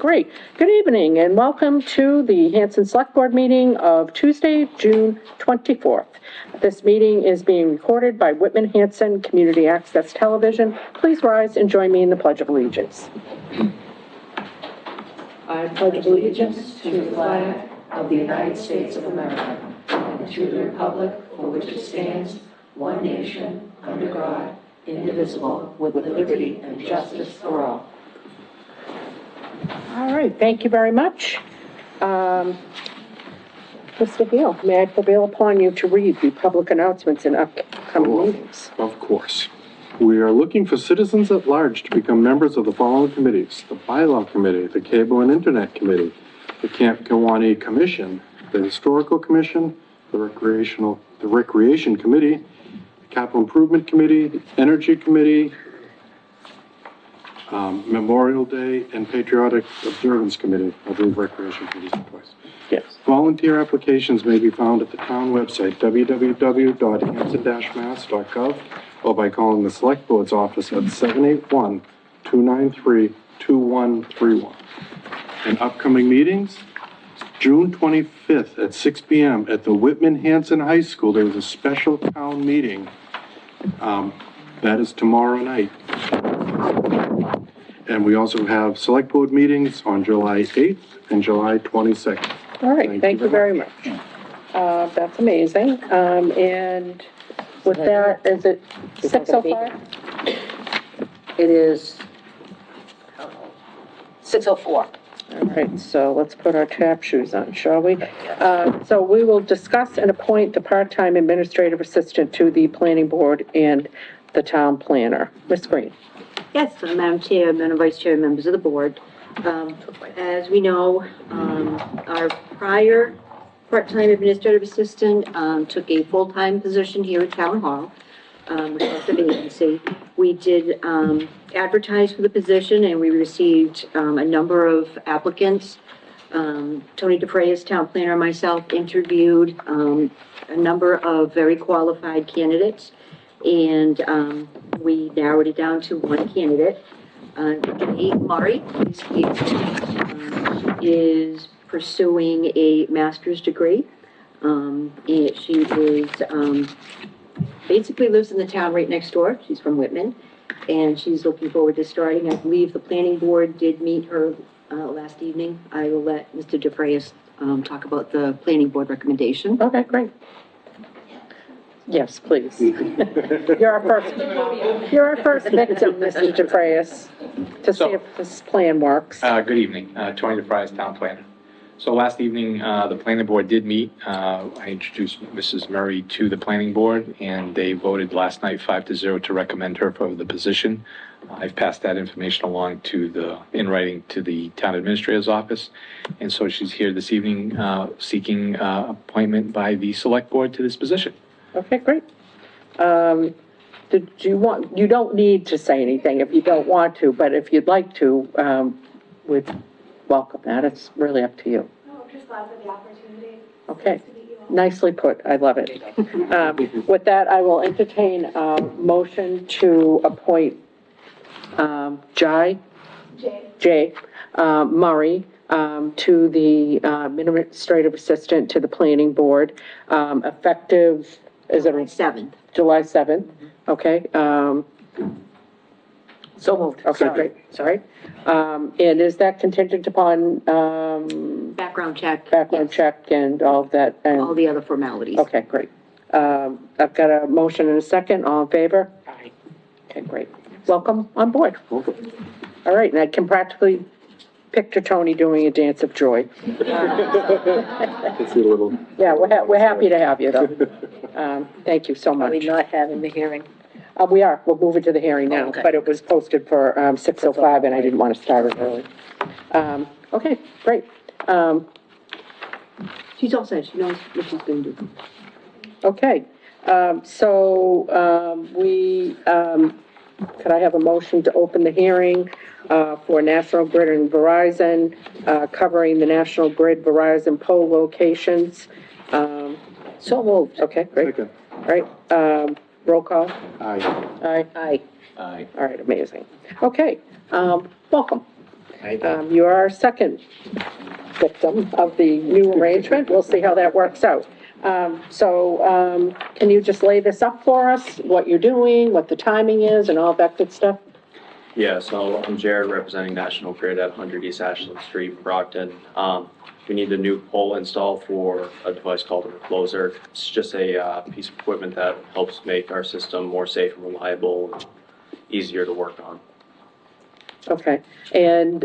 great. Good evening and welcome to the Hanson Select Board meeting of Tuesday, June 24th. This meeting is being recorded by Whitman Hanson Community Access Television. Please rise and join me in the Pledge of Allegiance. I pledge allegiance to the flag of the United States of America and to the republic for which it stands, one nation, under God, indivisible, with liberty and justice for all. All right, thank you very much. Mr. Hill, may I prevail upon you to read the public announcements and upcoming meetings? Of course. We are looking for citizens at large to become members of the following committees: the Bylaw Committee, the Cable and Internet Committee, the Camp Kiwanee Commission, the Historical Commission, the Recreation Committee, the Capital Improvement Committee, the Energy Committee, Memorial Day and Patriotic Observance Committee. I believe Recreation Committee is twice. Yes. Volunteer applications may be found at the town website, www.hanson-mass.gov, or by calling the Select Board's office at 781-293-2131. And upcoming meetings, June 25th at 6 p.m. at the Whitman Hanson High School, there is a special town meeting. That is tomorrow night. And we also have Select Board meetings on July 8th and July 22nd. All right, thank you very much. That's amazing. And with that, is it 6:05? It is 6:04. All right, so let's put our tap shoes on, shall we? So we will discuss and appoint the part-time administrative assistant to the planning board and the town planner. Ms. Green. Yes, Madam Chair, Madam Vice Chair, members of the board. As we know, our prior part-time administrative assistant took a full-time position here at Town Hall, which was a vacancy. We did advertise for the position, and we received a number of applicants. Tony DeFrayis, town planner, and myself interviewed a number of very qualified candidates, and we narrowed it down to one candidate. Kate Murray is pursuing a master's degree. And she is basically lives in the town right next door. She's from Whitman, and she's looking forward to starting. I believe the planning board did meet her last evening. I will let Mr. DeFrayis talk about the planning board recommendation. Okay, great. Yes, please. You're our first victim, Mr. DeFrayis, to see if this plan works. Good evening, Tony DeFries, town planner. So last evening, the planning board did meet. I introduced Mrs. Murray to the planning board, and they voted last night 5-0 to recommend her for the position. I've passed that information along in writing to the town administrator's office. And so she's here this evening seeking appointment by the select board to this position. Okay, great. You don't need to say anything if you don't want to, but if you'd like to, we'd welcome that. It's really up to you. No, I'm just glad for the opportunity. Okay, nicely put. I love it. With that, I will entertain a motion to appoint Jay Murray to the administrative assistant to the planning board, effective, is it? July 7th. July 7th, okay. So moved. Okay, great, sorry. And is that contingent upon, Background check. background Yes. check and all of that? And All the other formalities. okay, great. I've got a motion and a second, all in favor? Aye. Okay, great. Welcome on board. Welcome. All right, and I can practically picture Tony doing a dance of joy. It's a little. Yeah, we're happy to have you, though. Thank you so Are we much. not having the hearing? We're moving to the hearing now, Okay. but it was posted for 6:05, and I didn't want to start it early. Okay, great. She's all set. She knows what she's going to do. Okay, could I have a motion to open the hearing for National Grid and Verizon, covering the National Grid Verizon pole locations? So moved. Okay, great. Second. All right, roll call. Aye. Aye. Aye. Aye. All right, amazing. Okay, welcome. You are our second victim of the new arrangement. We'll see how that works out. Can you just lay this up for us, what you're doing, what the timing is, and all that good stuff? Yeah, so I'm Jared, representing National Grid at 100 East Ashland Street, Brockton. We need a new pole installed for a device called a recloser. It's just a piece of equipment that helps make our system more safe and reliable and easier to work on. Okay, and,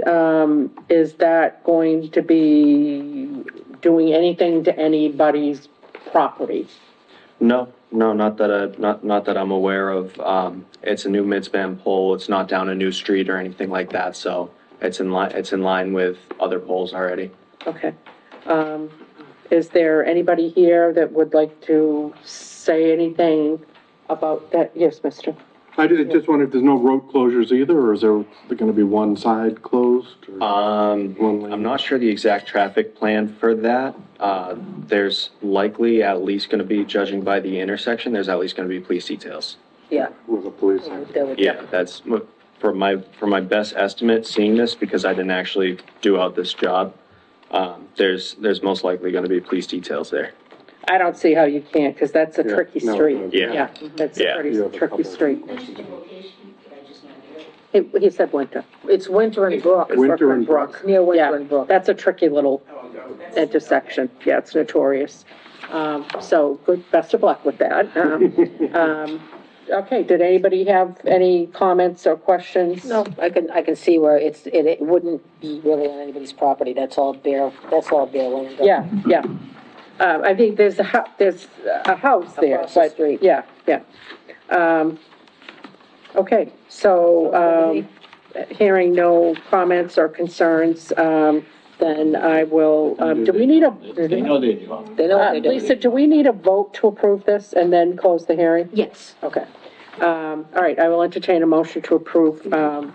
is that going to be doing anything to anybody's property? No, not that I'm aware of. It's a new midspan pole. It's not down a new street or anything like that, so it's in line with other poles already. Okay. Is there anybody here that would like to say anything about that? Yes, mister? I just wonder if there's no road closures either, or is there gonna be one side closed? or one lane? I'm not sure the exact traffic plan for that. There's likely at least gonna be, judging by the intersection, there's at least gonna be police details. Yeah. With a police. Yeah, that's, for my best estimate, seeing this, because I didn't actually do out this job, there's most likely gonna be police details there. I don't see how you can't, because that's a tricky no, street. no. Yeah. That's Yeah. a pretty You have a tricky couple. street. He said winter. It's Winter and Brook. Winter and Brook. Near Winter Yeah, and Brook. that's a tricky little intersection. Yeah, it's notorious. So good, best of luck with that. Okay, did anybody have any comments or questions? No, I can see where it wouldn't be really on anybody's property. That's all bare land. Yeah, yeah. I think there's a house there, Across the but, street. yeah. Okay, so, hearing no comments or concerns, then I will, do we need a? They know their job. They know what they're doing. Lisa, do we need a vote to approve this and then close the hearing? Yes. Okay. All right, I will entertain a motion to approve,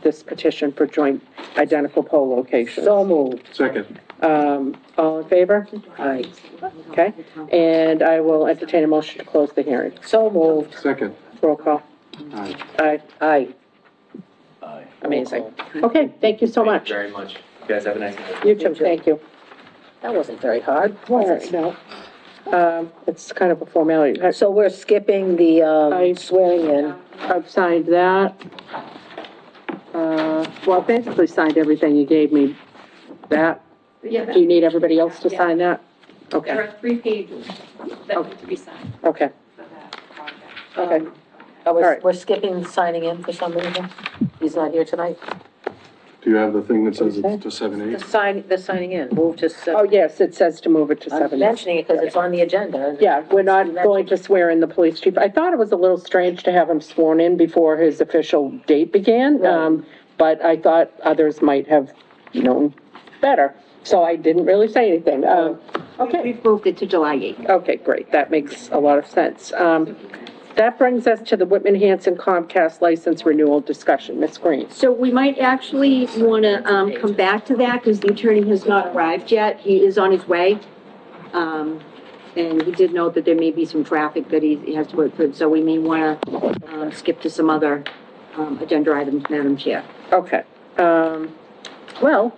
this petition for joint identical pole locations. So moved. Second. All in favor? Aye. Okay, and I will entertain a motion to close the hearing. So moved. Second. Roll call. Aye. Aye, Aye. Aye. amazing. Okay, thank you so Thank much. you very much. You guys have a nice night. You too, thank you. That wasn't very hard, All was right, it? no. It's kind of a formality. So we're skipping the, I- swearing in. I've signed that. Well, I basically signed everything you gave me. That, Yeah, do you need everybody else to sign that? there Okay, are 3 pages that need to be signed okay, for that project. okay. Oh, All right. we're skipping signing in for some reason? He's not here tonight? Do you have the thing that says Okay. it's to 7/8? The signing in, move to Oh, yes, it says to move it to I'm 7. mentioning it because it's on the agenda. Yeah, we're not going to swear in the police chief. I thought it was a little strange to have him sworn in before his official date began, Right. but I thought others might have known better, so I didn't really say anything. Okay, We've moved it to July 8th. okay, great, that makes a lot of sense. That brings us to the Whitman Hanson Comcast license renewal discussion. Ms. Green? So we might actually want to come back to that because the attorney has not arrived yet. He is on his way. And he did note that there may be some traffic that he has to work through, so we may want to skip to some other agenda items, Madam Chair. Okay, well,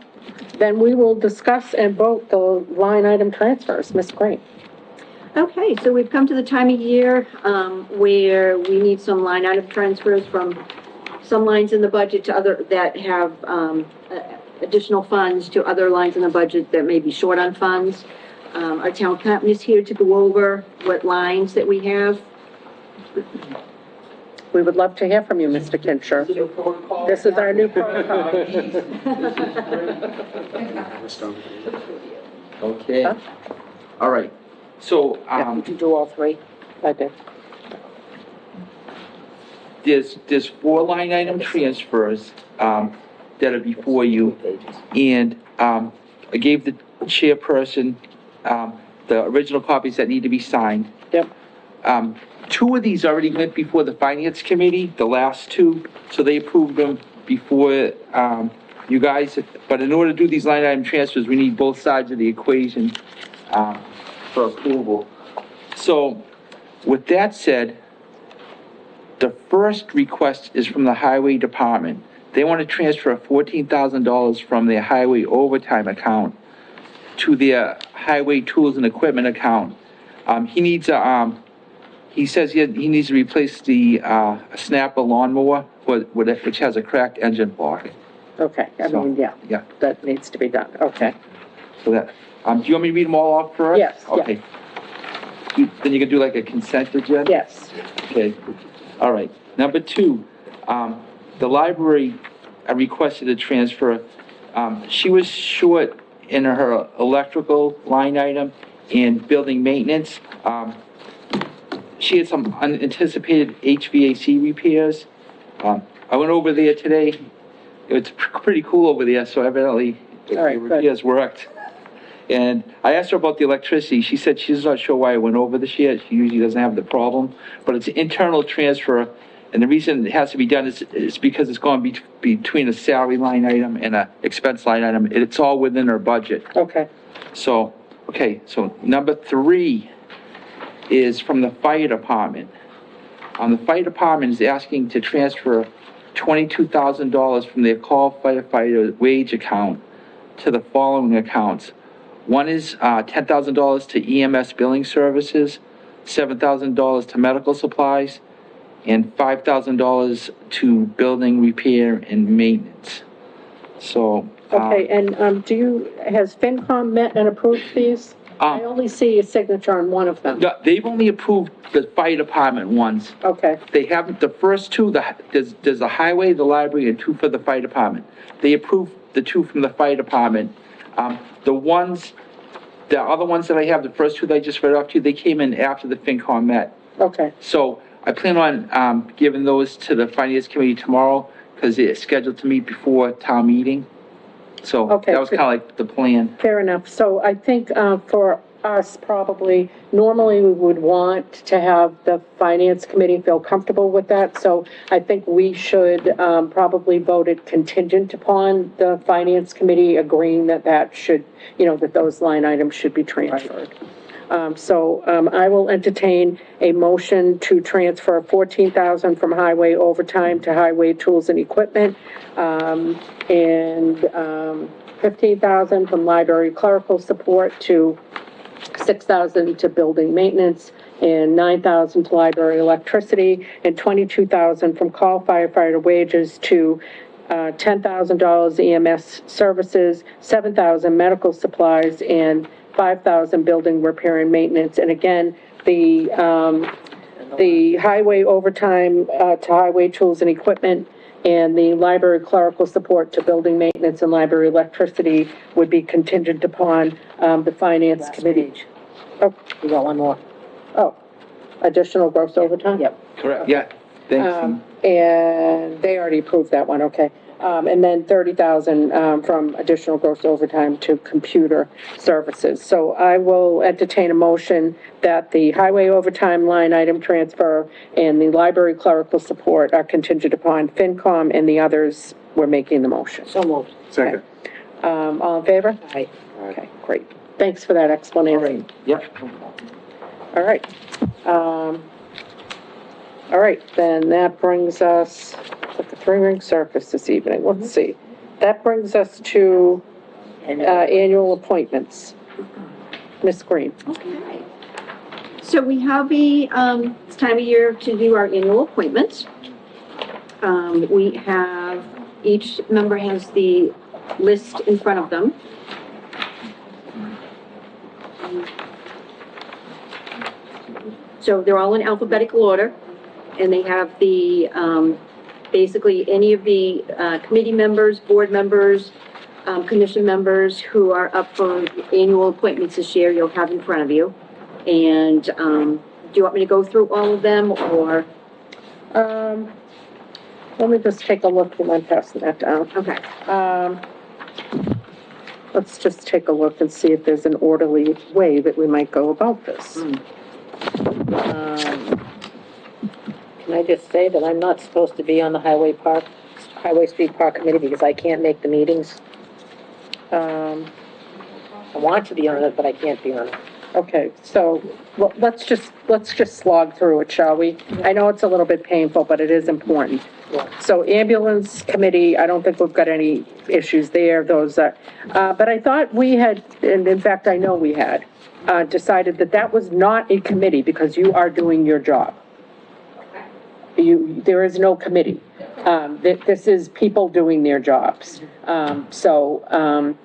then we will discuss and vote the line item transfers. Ms. Green? Okay, so we've come to the time of year where we need some line item transfers from some lines in the budget to other, that have additional funds to other lines in the budget that may be short on funds. Our town accountant is here to go over what lines that we have. We would love to hear from you, Mr. Kincher. This is our new protocol. Okay. Huh? All right. So, Did you do all three? I did. there's 4 line item transfers, that are before you. Pages. And, I gave the chairperson, the original copies that need to be signed. Yep. 2 of these already went before the finance committee, the last 2, so they approved them before, you guys. But in order to do these line item transfers, we need both sides of the equation, for approval. So, with that said, the first request is from the highway department. they want to transfer $14,000 from their highway overtime account to their highway tools and equipment account. He needs he says he needs to replace the, snapper lawnmower, which has a cracked engine block. Okay, I So, mean, yeah, Yeah, that needs to be done, okay. so that, do you want me to read them all off first? Yes, yeah. Okay. Then you can do like a consent agenda? Yes, Okay, all right. Number two, the library, I requested a transfer. She was short in her electrical line item and building maintenance. She had some unanticipated HVAC repairs. I went over there today. It's pretty cool over there, so evidently the All right, good. repairs worked. And I asked her about the electricity. She said she's not sure why I went over this year. She usually doesn't have the problem. But it's an internal transfer, and the reason it has to be done is because it's going between a salary line item and a expense line item. It's all within her budget. okay, So, okay, so number three is from the fire department. The fire department is asking to transfer $22,000 from their call firefighter wage account to the following accounts. One is $10,000 to EMS billing services, $7,000 to medical supplies, and $5,000 to building repair and maintenance. So. okay, and, has FinCom met and approved these? I only see a signature on one of them. No, they've only approved the fire department ones. Okay, They haven't, the first two, there's the highway, the library, and two for the fire department. They approved the two from the fire department. The other ones that I have, the first two that I just read off to you, they came in after the FinCom met. okay, So I plan on, giving those to the finance committee tomorrow, because they're scheduled to meet before town meeting. So Okay. that was kind of like the plan. fair enough. So I think, for us, probably, normally we would want to have the finance committee feel comfortable with that. So I think we should, probably vote it contingent upon the finance committee agreeing that should, that those line items should be transferred. I will entertain a motion to transfer $14,000 from highway overtime to highway tools and equipment, and $15,000 from library clerical support to $6,000 to building maintenance, and $9,000 to library electricity, and $22,000 from call firefighter wages to $10,000 EMS services, $7,000 medical supplies, and $5,000 building repair and maintenance. And again, the highway overtime to highway tools and equipment, and the library clerical support to building maintenance and library electricity would be contingent upon the finance committee. Oh, We got one more. oh, additional gross overtime? Yep. Correct. Yeah, thanks. And they already approved that one, okay. And then $30,000 from additional gross overtime to computer services. So I will entertain a motion that the highway overtime line item transfer and the library clerical support are contingent upon FinCom, and the others were making the motion. So moved. Second. All in favor? Aye. Okay, great. Thanks for that explanation. Yep. All right. All right, then that brings us to the three-ring circus this evening. Let's see. That brings us to annual appointments. Ms. Green. Okay. So we have it's time of year to do our annual appointments. We have, each member has the list in front of them. So they're all in alphabetical order, and they have the, basically, any of the committee members, board members, commission members who are up for annual appointments this year, you'll have in front of you. And, do you want me to go through all of them, or? Let me just take a look and then passing that down. Okay. Let's just take a look and see if there's an orderly way that we might go about this. Can I just say that I'm not supposed to be on the Highway Street Park Committee because I can't make the meetings? I want to be on it, but I can't be on it. Okay, so, well, let's just slog through it, shall we? I know it's a little bit painful, but it is important. So ambulance committee, I don't think we've got any issues there, those, but I thought we had, and in fact, I know we had, decided that that was not a committee because you are doing your job. There is no committee. This is people doing their jobs. And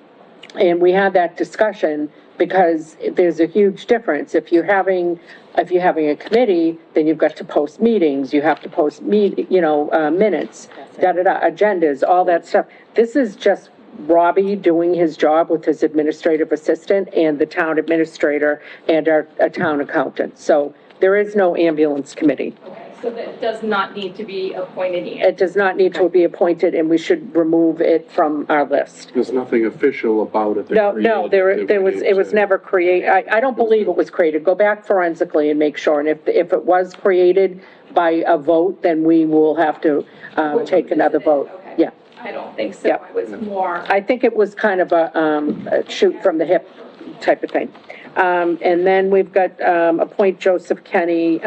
we had that discussion because there's a huge difference. If you're having a committee, then you've got to post meetings, you have to post minutes, agendas, all that stuff. This is just Robbie doing his job with his administrative assistant and the town administrator and a town accountant. So there is no ambulance committee. Okay, so that does not need to be appointed yet. It does not need to be appointed, and we should remove it from our list. There's nothing official about it. that No, created there was, it was never created, I don't believe it was created. Go back forensically and make sure, and if it was created by a vote, then we will have to, take another vote. Okay. Yeah, I don't think so. Yep. It was more, I think it was kind of a shoot from the hip type of thing. And then we've got, appoint Joseph Kenny,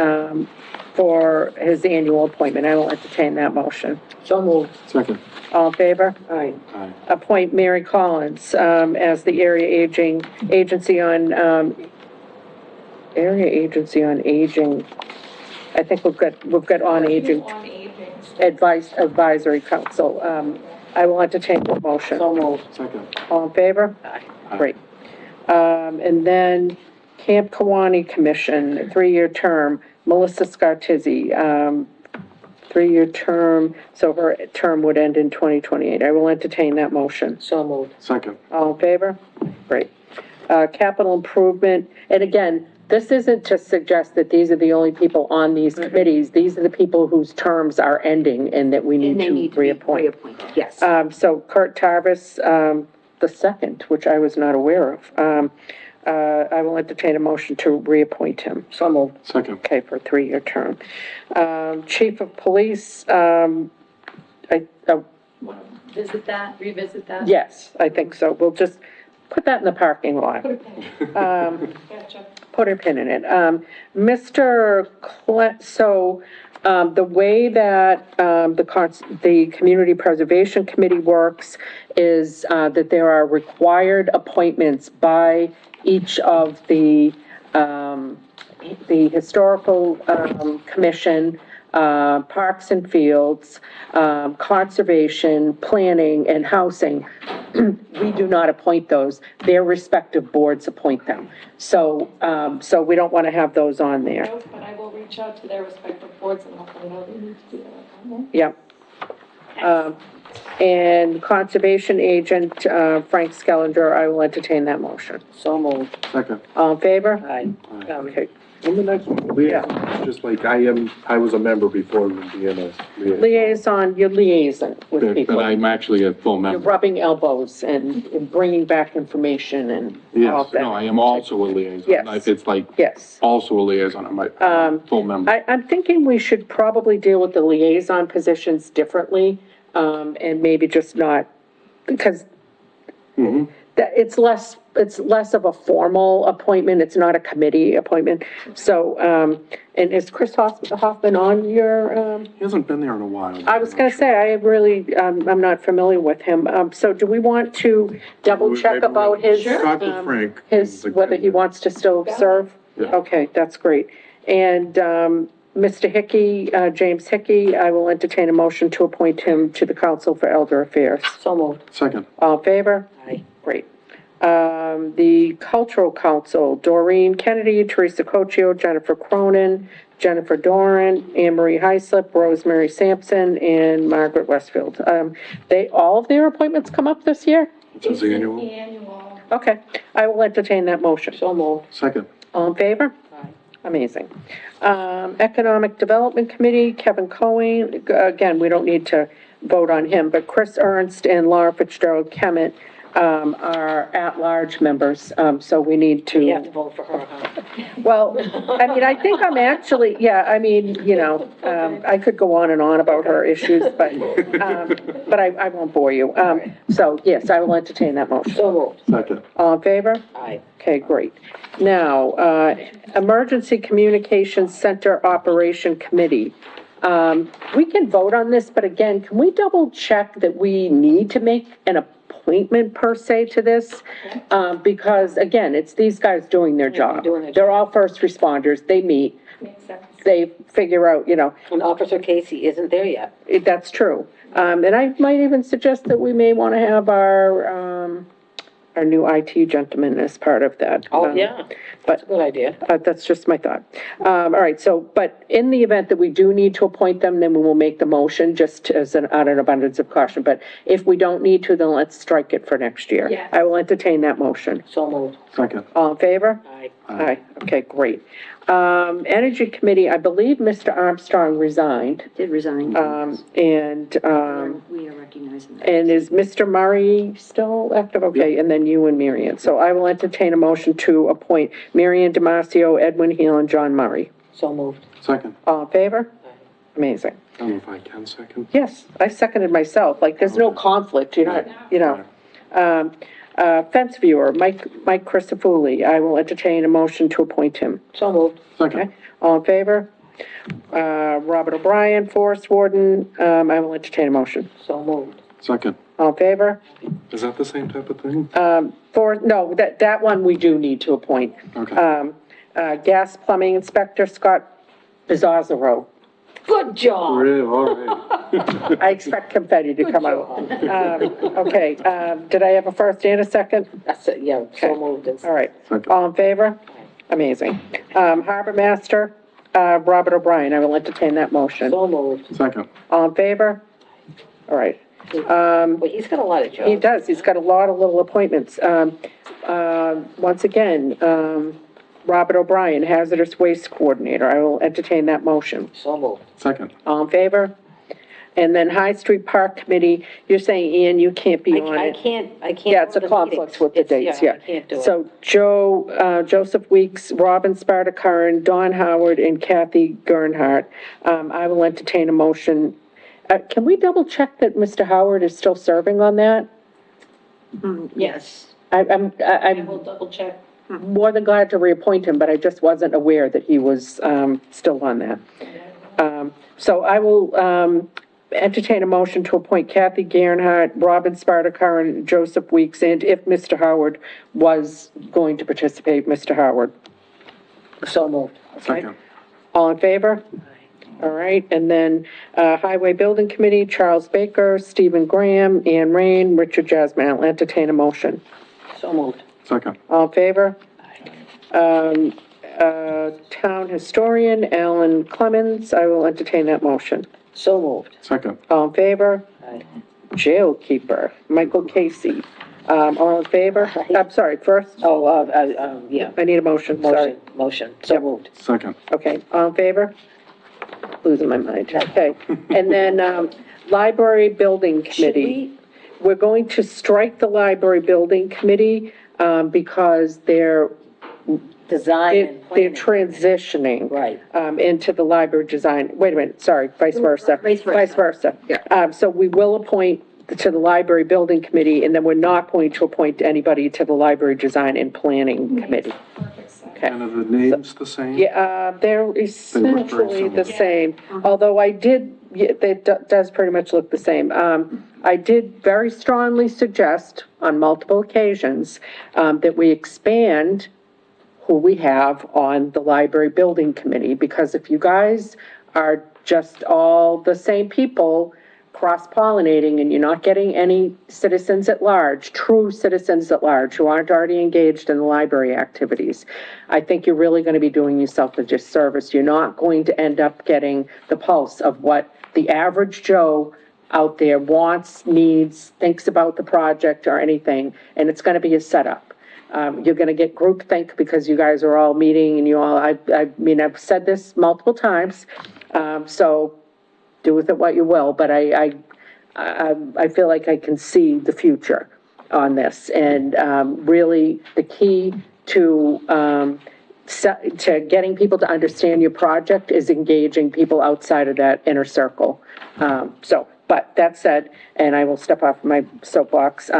for his annual appointment. I will entertain that motion. So moved. Second. All in favor? Aye. Aye. Appoint Mary Collins, as the agency on aging. I think we've got on aging on aging. advisory council. I will entertain the motion. So moved. Second. All in favor? Aye. Great. And then Camp Kawani Commission, 3-year term, Melissa Scartizzi, 3-year term, so her term would end in 2028. I will entertain that motion. So moved. Second. All in favor? Great. Capital improvement, and again, this isn't to suggest that these are the only people on these committees. These are the people whose terms are ending and that we need And they need to to be reappoint. reappointed, yes. So Kurt Tarvis, the second, which I was not aware of. I will entertain a motion to reappoint him. So moved. Second. Okay, for a 3-year term. Chief of Police, Visit that, revisit that. yes, I think so. We'll just put that in the parking lot. Gotcha. Put a pin in it. The way that, the Community Preservation Committee works is, that there are required appointments by each of the Historical, Commission, Parks and Fields, Conservation, Planning, and Housing. We do not appoint those. Their respective boards appoint them. So we don't want to have those on there. No, but I will reach out to their respective boards and let them know they need to do that. Yep. And Conservation Agent, Frank Skellinger, I will entertain that motion. So moved. Second. All in favor? Aye. Okay. And the next one, liaison, just like I was a member before being a liaison. You're liaison with But people. I'm actually a full You're member. rubbing elbows and bringing back information and all Yes, of that. no, I am also a liaison. Yes. If it's like Yes. also a liaison, I'm a full member. I'm thinking we should probably deal with the liaison positions differently, and maybe just not, because it's less of a formal appointment, it's not a committee appointment. So, and is Chris Hoffman on your, He hasn't been there in a while. I was gonna say, I really, I'm not familiar with him. So do we want to double check about his, Talk with Frank. whether he wants to still serve? Yeah. Okay, that's great. And, Mr. Hickey, James Hickey, I will entertain a motion to appoint him to the Council for Elder Affairs. So moved. Second. All in favor? Aye. Great. The Cultural Council, Doreen Kennedy, Teresa Cochio, Jennifer Cronin, Jennifer Doran, Anne Marie Heislip, Rosemary Sampson, and Margaret Westfield. All of their appointments come up this year? It says annual. Annual. Okay, I will entertain that motion. So moved. Second. All in favor? Aye. Amazing. Economic Development Committee, Kevin Cohen, again, we don't need to vote on him, but Chris Ernst and Laura Fitzgerald Kemet, are at-large members, so we need to. You have to vote for her, huh? Well, I mean, I think I'm actually, yeah, I mean, I could go on and on about her issues, but I won't bore you. So, yes, I will entertain that motion. So moved. Second. All in favor? Aye. Okay, great. Now, Emergency Communications Center Operation Committee. We can vote on this, but again, can we double check that we need to make an appointment per se to this? Because again, it's these guys doing their job. doing their They're all first responders, they meet, Makes sense. they figure out, you know, And Officer Casey isn't there yet. that's true. And I might even suggest that we may want to have our new IT gentleman as part of that. Yeah, that's a good idea. That's just my thought. All right, so, but in the event that we do need to appoint them, then we will make the motion just as out of abundance of caution. But if we don't need to, then let's strike it for next year. Yes. I will entertain that motion. So moved. Second. All in favor? Aye. Aye, okay, great. Energy Committee, I believe Mr. Armstrong resigned, Did resign. and, We are recognizing that. and is Mr. Murray still active? Okay, and then you and Marion. So I will entertain a motion to appoint Marion Damasio, Edwin Heel, and John Murray. So moved. Second. All in favor? Amazing. I don't know if I can second. Yes, I seconded myself, like, there's no conflict, you're not, you know. Fence viewer, Mike Christofouli, I will entertain a motion to appoint him. So moved. Second. Okay, all in favor? Robert O'Brien, Forest Warden, I will entertain a motion. So moved. Second. All in favor? Is that the same type of thing? No, that one we do need to appoint. Okay. Gas plumbing inspector, Scott Bizzaro. Good job. Really, all right. I expect confetti to come out. Okay, did I have a first and a second? That's it, yeah, so moved. All right, Second. all in favor? Amazing. Harbor Master, Robert O'Brien, I will entertain that motion. So moved. Second. All in favor? All right. Well, he's got a lot of jobs. He does, he's got a lot of little appointments. Once again, Robert O'Brien, Hazardous Waste Coordinator, I will entertain that motion. So moved. Second. All in favor? And then High Street Park Committee, you're saying, Ian, you can't be on I it? can't. Yeah, it's a go to the conflict with the meetings. dates, yeah. I can't do it. So Joseph Weeks, Robin Sparta Curran, Don Howard, and Kathy Gernhardt. I will entertain a motion. Can we double check that Mr. Howard is still serving on that? Yes. I'm We'll double check. more than glad to reappoint him, but I just wasn't aware that he was, still on that. So I will, entertain a motion to appoint Kathy Gernhardt, Robin Sparta Curran, Joseph Weeks, and if Mr. Howard was going to participate, Mr. Howard. So moved. Second. All in favor? All right, and then, Highway Building Committee, Charles Baker, Stephen Graham, Ann Rain, Richard Jasmine. I'll entertain a motion. So moved. Second. All in favor? Town Historian, Alan Clemens, I will entertain that motion. So moved. Second. All in favor? Aye. Jail Keeper, Michael Casey, all in favor? I'm sorry, first, Oh, yeah. I need a motion, sorry. Motion. So moved. Second. Okay, all in favor? Losing my mind, okay. And then, Library Building Committee. We're going to strike the Library Building Committee, because they're Design and they're planning. transitioning. Right. Into the library design, wait a minute, sorry, vice versa. Vice versa. Vice versa. Yeah. So we will appoint to the library building committee, and then we're not going to appoint anybody to the library design and planning committee. Perfect sense. Okay. And are the names the same? Yeah, they're essentially the similar. same, although it does pretty much look the same. I did very strongly suggest on multiple occasions, that we expand who we have on the library building committee, because if you guys are just all the same people cross-pollinating and you're not getting any citizens at large, true citizens at large who aren't already engaged in the library activities, I think you're really going to be doing yourself a disservice. You're not going to end up getting the pulse of what the average Joe out there wants, needs, thinks about the project or anything, and it's going to be a setup. You're gonna get groupthink because you guys are all meeting and you all, I mean, I've said this multiple times, so do with it what you will, but I feel like I can see the future on this, and, really, the key to getting people to understand your project is engaging people outside of that inner circle. But that said, and I will step off my soapbox,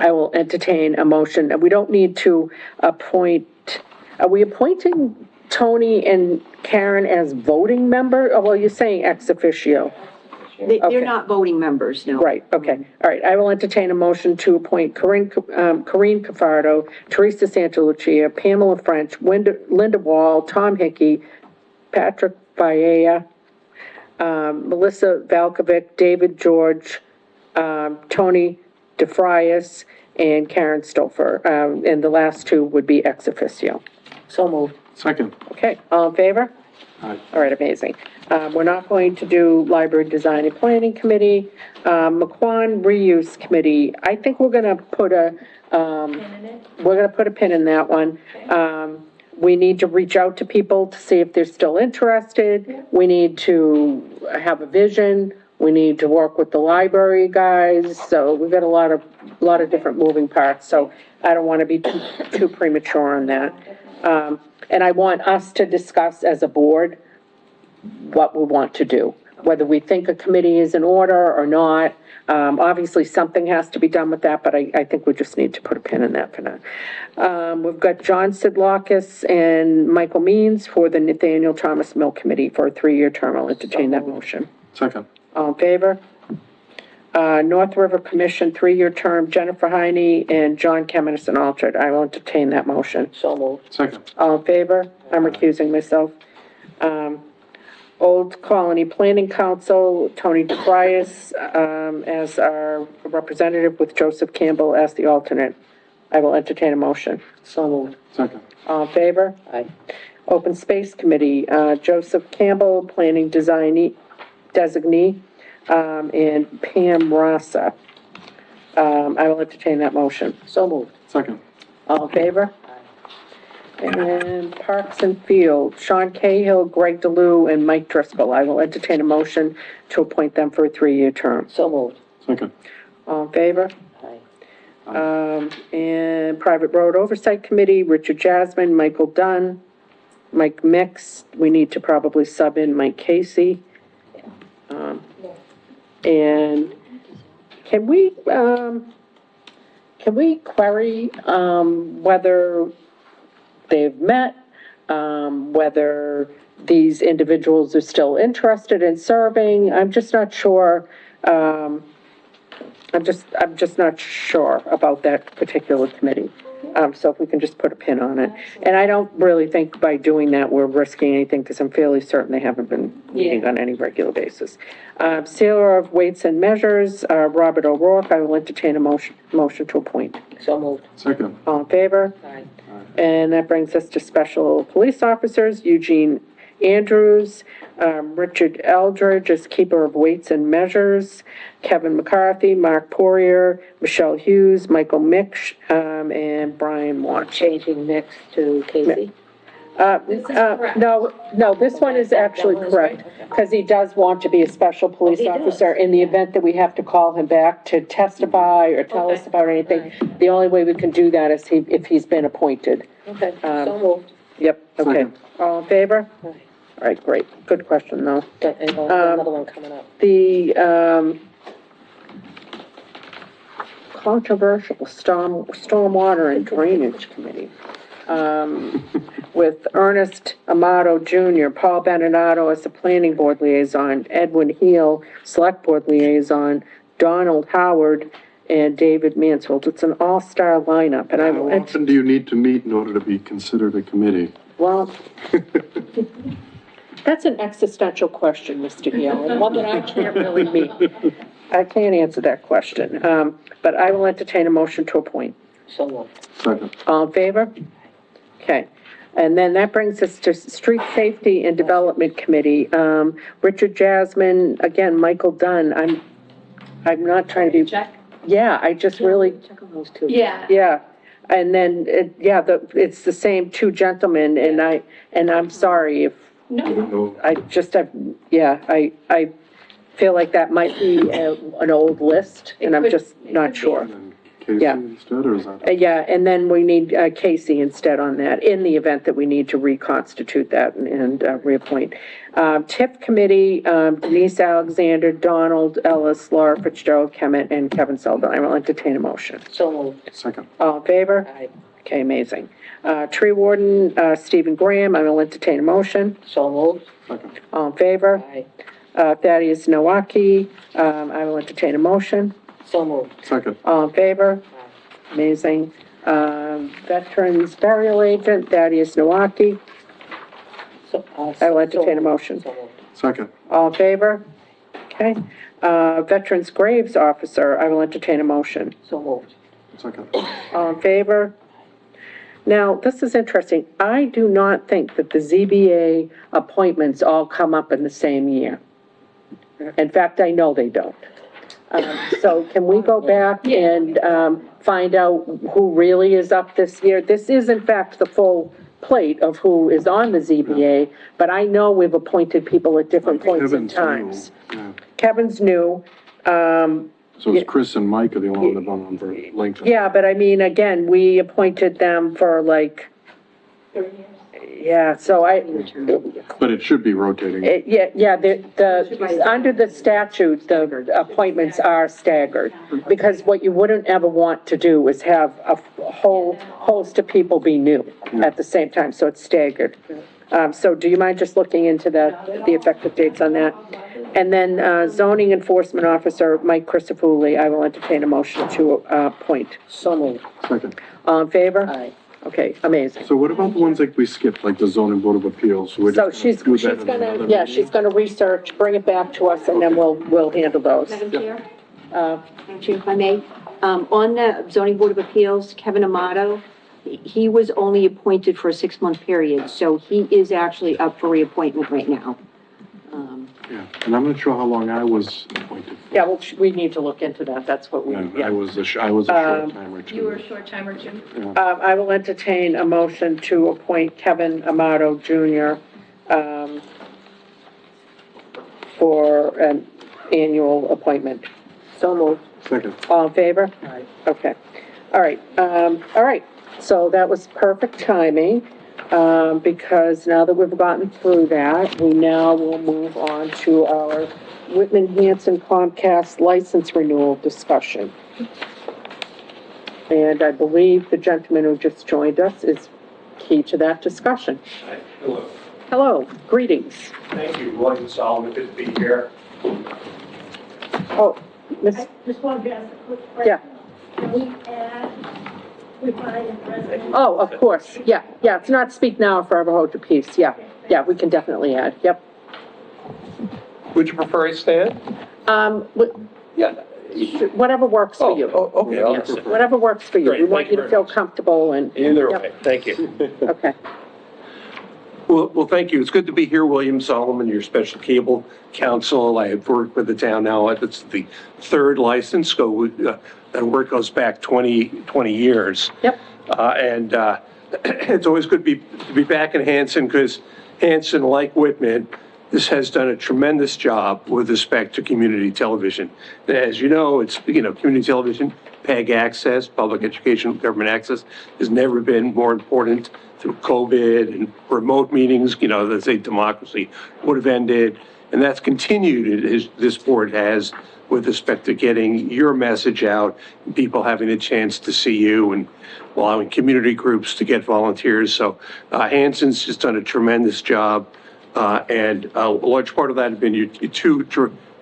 I will entertain a motion, and we don't need to appoint, are we appointing Tony and Karen as voting member? Oh, well, you're saying ex officio. They're Okay. not voting members, no. Right, okay, all right. I will entertain a motion to appoint Corinne Cafardo, Teresa Santalucia, Pamela French, Linda Wall, Tom Hickey, Patrick Baea, Melissa Valkovic, David George, Tony DeFrias, and Karen Stouffer. And the last two would be ex officio. So moved. Second. Okay, all in favor? Aye. All right, amazing. We're not going to do Library Design and Planning Committee. McQuon Reuse Committee, I think we're gonna put a, pin in that one. We need to reach out to people to see if they're still interested. We need to have a vision. We need to work with the library guys. So we've got a lot of different moving parts. So I don't want to be too premature on that. And I want us to discuss as a board what we want to do, whether we think a committee is in order or not. Obviously, something has to be done with that, but I think we just need to put a pin in that for now. We've got John Sidlakis and Michael Means for the Nathaniel Thomas Mill Committee for a 3-year term. I'll entertain that motion. Second. All in favor? North River Commission, 3-year term, Jennifer Heine and John Keminis, an alternate. I will entertain that motion. So moved. Second. All in favor? I'm recusing myself. Old Colony Planning Council, Tony DeFrias, as our representative with Joseph Campbell as the alternate. I will entertain a motion. So moved. Second. All in favor? Aye. Open Space Committee, Joseph Campbell, Planning Design Designee, and Pam Rasa. I will entertain that motion. So moved. Second. All in favor? And Parks and Field, Sean Cahill, Greg DeLue, and Mike Driscoll. I will entertain a motion to appoint them for a 3-year term. So moved. Second. All in favor? Aye. And Private Road Oversight Committee, Richard Jasmine, Michael Dunn, Mike Mix. We need to probably sub in Mike Casey. And can we query, whether they've met, whether these individuals are still interested in serving? I'm just not sure. I'm just not sure about that particular committee. So if we can just put a pin on it. And I don't really think by doing that, we're risking anything, because I'm fairly certain they haven't been meeting on any regular basis. Sealer of Weights and Measures, Robert O'Rourke. I will entertain a motion to appoint. So moved. Second. All in favor? Aye. And that brings us to Special Police Officers, Eugene Andrews, Richard Eldridge as Keeper of Weights and Measures, Kevin McCarthy, Mark Poirier, Michelle Hughes, Michael Mix, and Brian Watch. Changing next to Casey. This is correct. No, this one is actually correct, because he does want to be a special police Oh, he does. officer in the event that we have to call him back to testify or tell us Okay. about anything. The only way we can do that is if he's been appointed. Okay. Um, So moved. Yep, okay. Second. All in favor? Aye. All right, great. Good question, though. And another one coming up. The, controversial stormwater and drainage committee, with Ernest Amato Jr., Paul Benedato as the planning board liaison, Edwin Heel, select board liaison, Donald Howard, and David Mansfield. It's an all-star lineup, and I How will, often do you need to meet in order to be considered a committee? well, that's an existential question, Mr. Heel, and one that I can't really meet. I can't answer that question, but I will entertain a motion to appoint. So moved. Second. All in favor? Okay. And then that brings us to Street Safety and Development Committee. Richard Jasmine, again, Michael Dunn. I'm not trying to be, Check. yeah, I just really, Check on those two. Yeah. yeah. And then, it's the same two gentlemen, and I'm sorry if, No, No. I feel like that might be an old list, and I'm just not sure. And Casey Yeah. instead, or is that? Yeah, and then we need Casey instead on that, in the event that we need to reconstitute that and reappoint. TIF Committee, Denise Alexander, Donald Ellis, Laura Fitzgerald, Kemet, and Kevin Sullivan. I will entertain a motion. So moved. Second. All in favor? Aye. Okay, amazing. Tree warden, Stephen Graham, I will entertain a motion. So moved. Second. All in favor? Aye. Thaddeus Nowaki, I will entertain a motion. So moved. Second. All in favor? Amazing. Veterans burial agent, Thaddeus Nowaki, So, I will entertain a motion. So moved. Second. All in favor? Okay. Veterans graves officer, I will entertain a motion. So moved. Second. All in favor? Now, this is interesting. I do not think that the ZBA appointments all come up in the same year. In fact, I know they don't. So can we go back and, find out who really is up this year? This is in fact the full plate of who is on the ZBA, but I know we've appointed people at different points in Kevin's times. new, yeah. Kevin's new, So it's Chris and Mike are the only ones that have been on for length. yeah, but I mean, again, we appointed them for like, yeah, so But it should be rotating. under the statute, the appointments are staggered. Because what you wouldn't ever want to do is have a whole host of people be new at the same time, so it's staggered. So do you mind just looking into the effective dates on that? And then, zoning enforcement officer, Mike Christofouli, I will entertain a motion to, appoint. So moved. Second. All in favor? Aye. Okay, amazing. So what about the ones like we skipped, like the zoning board of appeals? We're So just she's do that in gonna, another yeah, meeting? she's gonna research, bring it back to us, and then we'll handle those. Madam Chair? Madam Chair, if I may, on the zoning board of appeals, Kevin Amato, he was only appointed for a 6-month period, so he is actually up for reappointment right now. Yeah, and I'm not sure how long I was appointed. Yeah, well, we need to look into that, that's what we, I yeah. was a short timer too. You were a short timer too. I will entertain a motion to appoint Kevin Amato Jr., for an annual appointment. So moved. Second. All in favor? Aye. Okay. All right, so that was perfect timing, because now that we've gotten through that, we now will move on to our Whitman Hanson Comcast license renewal discussion. And I believe the gentleman who just joined us is key to that discussion. Hello, Hello, greetings. thank you, William Solomon, good to be here. Oh, Miss, Just wanted to ask a quick question. yeah, Can we add, refine and resolution? oh, of course, yeah, it's not speak now or forever hold your peace, yeah, we can definitely add, yep. Would you prefer I stand? Yeah. Whatever works for you. Okay, I'll Yes, sit. whatever works for you. Great, We want thank you you to very feel comfortable and. Either Yep, way, thank you. Okay, Well, thank you. It's good to be here, William Solomon, your special cable counsel. I have worked with the town now. It's the third license, so that work goes back 20 years. yep, And it's always good to be back in Hanson because Hanson, like Whitman, this has done a tremendous job with respect to community television. As you know, it's, community television, PEG access, public education, government access has never been more important through COVID and remote meetings, they say democracy would have ended. And that's continued, as this board has, with respect to getting your message out, people having a chance to see you and allowing community groups to get volunteers. So Hanson's just done a tremendous job. And a large part of that has been your two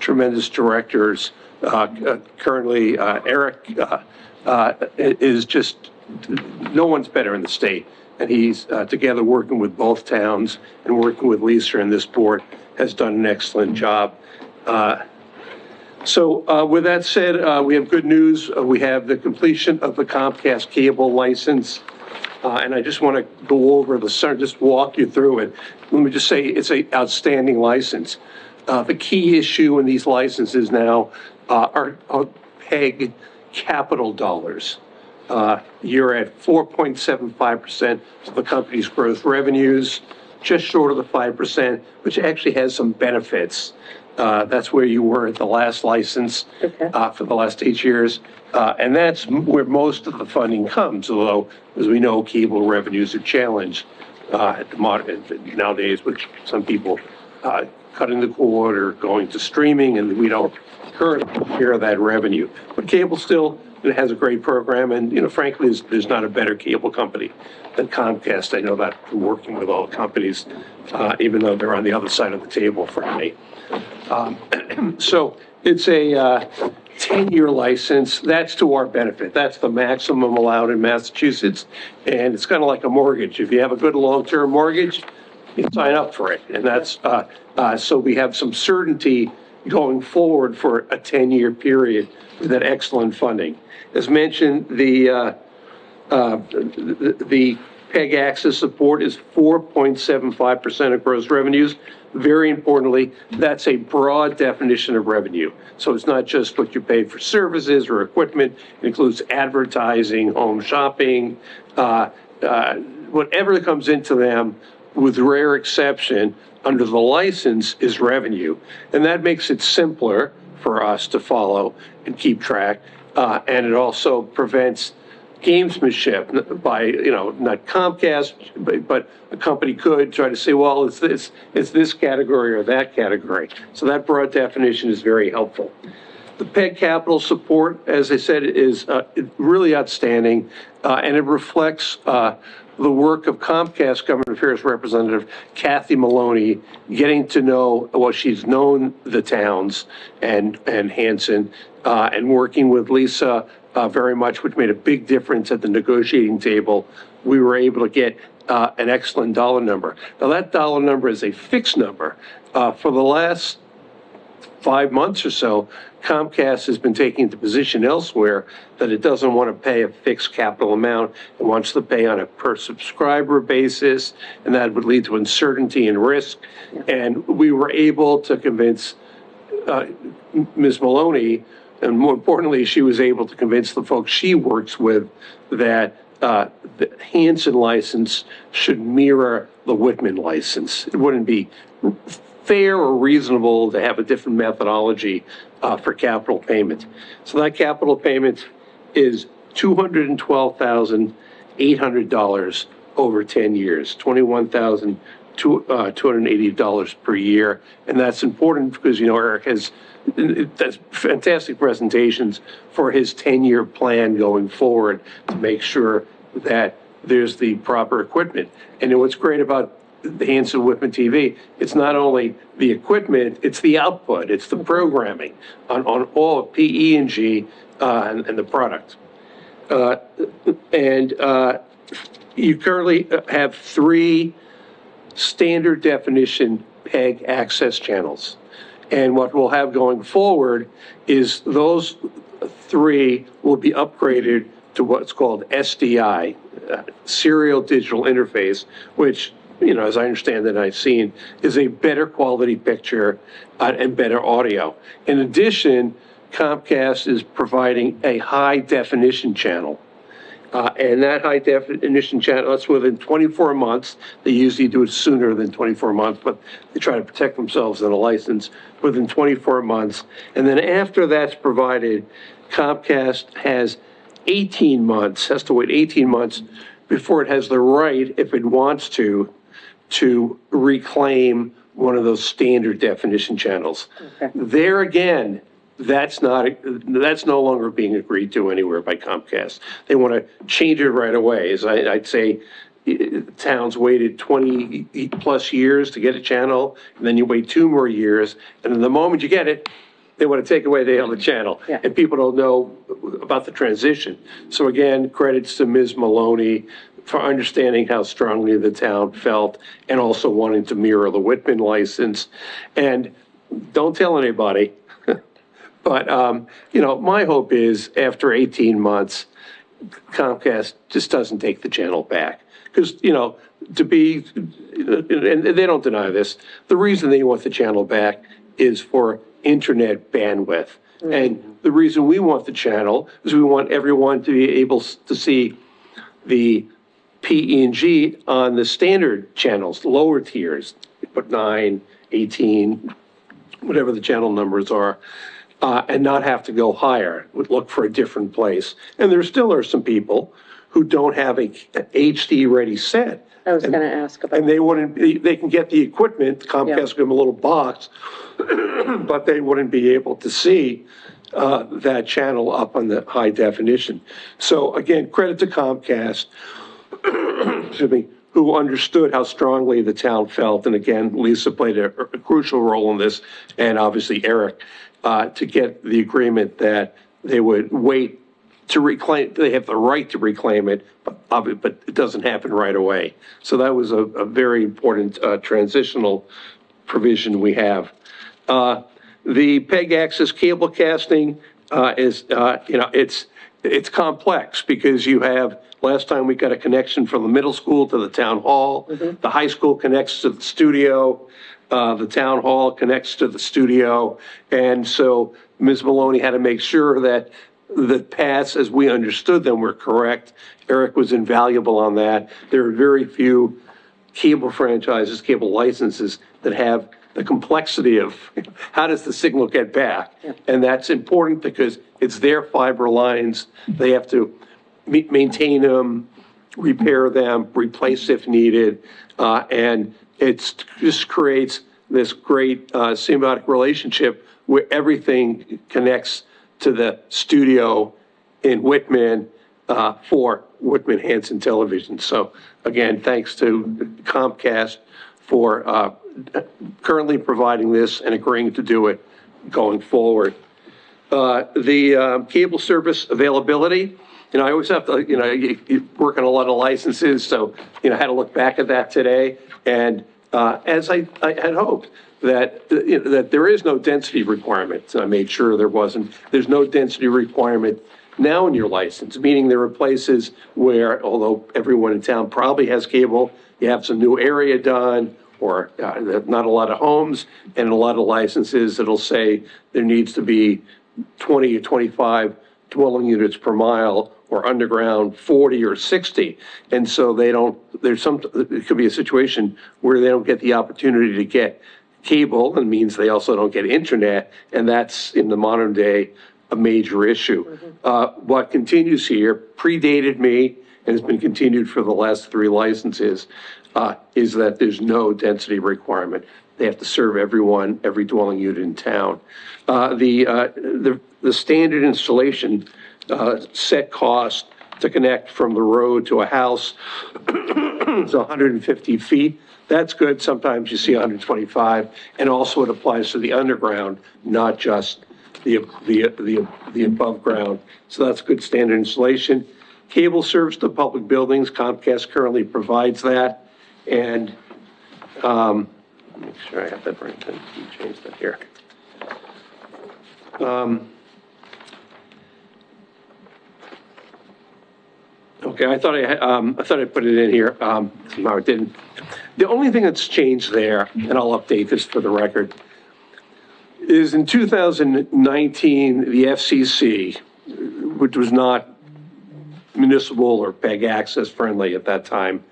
tremendous directors. Currently, Eric is just, no one's better in the state. And he's together working with both towns and working with Lisa and this board has done an excellent job. So with that said, we have good news. We have the completion of the Comcast cable license. And I just want to go over just walk you through it. Let me just say, it's an outstanding license. The key issue in these licenses now are PEG capital dollars. You're at 4.75% of the company's gross revenues, just short of the 5%, which actually has some benefits. That's where you were at the last license for the last 8 years. And that's where most of the funding comes, although, as we know, cable revenues are challenged nowadays, which some people cutting the cord or going to streaming, and we don't current share of that revenue. But cable still has a great program, and, frankly, there's not a better cable company than Comcast. I know that from working with all the companies, even though they're on the other side of the table for me. So it's a 10-year license. That's to our benefit. That's the maximum allowed in Massachusetts. And it's kind of like a mortgage. If you have a good long-term mortgage, you sign up for it. And that's, so we have some certainty going forward for a 10-year period with that excellent funding. As mentioned, the PEG access support is 4.75% of gross revenues. Very importantly, that's a broad definition of revenue. So it's not just what you pay for services or equipment. It includes advertising, home shopping, whatever comes into them, with rare exception, under the license is revenue. And that makes it simpler for us to follow and keep track. And it also prevents gamesmanship by, not Comcast, but a company could try to say, well, it's this category or that category. So that broad definition is very helpful. The PEG capital support, as I said, is really outstanding, and it reflects the work of Comcast Government Affairs Representative Kathy Maloney, getting to know, well, she's known the towns and Hanson, and working with Lisa very much, which made a big difference at the negotiating table. We were able to get an excellent dollar number. Now, that dollar number is a fixed number. For the last 5 months or so, Comcast has been taking the position elsewhere that it doesn't want to pay a fixed capital amount. It wants to pay on a per subscriber basis, and that would lead to uncertainty and risk. And we were able to convince Ms. Maloney, and more importantly, she was able to convince the folks she works with that the Hanson license should mirror the Whitman license. It wouldn't be fair or reasonable to have a different methodology for capital payment. So that capital payment is $212,800 over 10 years, $21,280 per year. And that's important because, Eric has fantastic presentations for his 10-year plan going forward to make sure that there's the proper equipment. And what's great about the Hanson Whitman TV, it's not only the equipment, it's the output, it's the programming on all PE&G and the product. You currently have 3 standard definition PEG access channels. And what we'll have going forward is those 3 will be upgraded to what's called SDI, Serial Digital Interface, which, as I understand it, I've seen, is a better quality picture and better audio. In addition, Comcast is providing a high definition channel. And that high definition channel, that's within 24 months. They usually do it sooner than 24 months, but they try to protect themselves in a license within 24 months. And then after that's provided, Comcast has 18 months, has to wait 18 months before it has the right, if it wants to reclaim one of those standard definition channels. Okay. There again, that's no longer being agreed to anywhere by Comcast. They want to change it right away. As I'd say, towns waited 20 plus years to get a channel, and then you wait 2 more years, and then the moment you get it, they want to take away the other channel, and people don't know about the transition. So again, credits to Ms. Maloney for understanding how strongly the town felt and also wanting to mirror the Whitman license. And don't tell anybody, but, my hope is after 18 months, Comcast just doesn't take the channel back. Because, and they don't deny this, the reason they want the channel back is for internet bandwidth. Mm-hmm. And the reason we want the channel is we want everyone to be able to see the PE&G on the standard channels, lower tiers, but 9, 18, whatever the channel numbers are, and not have to go higher, would look for a different place. And there still are some people who don't have a HD-ready set. I was gonna ask about. And they can get the equipment, Comcast will give them a little box, but they wouldn't be able to see that channel up on the high definition. So again, credit to Comcast, excuse me, who understood how strongly the town felt. And again, Lisa played a crucial role in this, and obviously Eric, to get the agreement that they would wait to reclaim, they have the right to reclaim it, but it doesn't happen right away. So that was a very important transitional provision we have. The PEG access cable casting is, it's complex because you have, last time we got a connection from the middle school to the town hall. The high school connects to the studio. The town hall connects to the studio. And so Ms. Maloney had to make sure that the paths, as we understood them, were correct. Eric was invaluable on that. There are very few cable franchises, cable licenses that have the complexity of how does the signal get back? And that's important because it's their fiber lines. They have to maintain them, repair them, replace if needed. And it just creates this great symbiotic relationship where everything connects to the studio in Whitman for Whitman Hanson Television. So again, thanks to Comcast for currently providing this and agreeing to do it going forward. The cable service availability, I always have to, you work on a lot of licenses, so, I had to look back at that today. And as I had hoped, that there is no density requirement. So I made sure there's no density requirement now in your license, meaning there are places where, although everyone in town probably has cable, you have some new area done, or not a lot of homes, and a lot of licenses that'll say there needs to be 20 or 25 dwelling units per mile, or underground 40 or 60. And so it could be a situation where they don't get the opportunity to get cable, and means they also don't get internet, and that's in the modern day a major issue. What continues here predated me and has been continued for the last 3 licenses is that there's no density requirement. They have to serve everyone, every dwelling unit in town. The standard installation set cost to connect from the road to a house is 150 feet. That's good. Sometimes you see 125, and also it applies to the underground, not just the above ground. So that's good standard installation. Cable service to public buildings, Comcast currently provides that. And make sure I have that right. Then change that here. Okay, I thought I put it in here. No, it didn't. The only thing that's changed there, and I'll update this for the record, is in 2019, the FCC, which was not municipal or PEG access friendly at that time,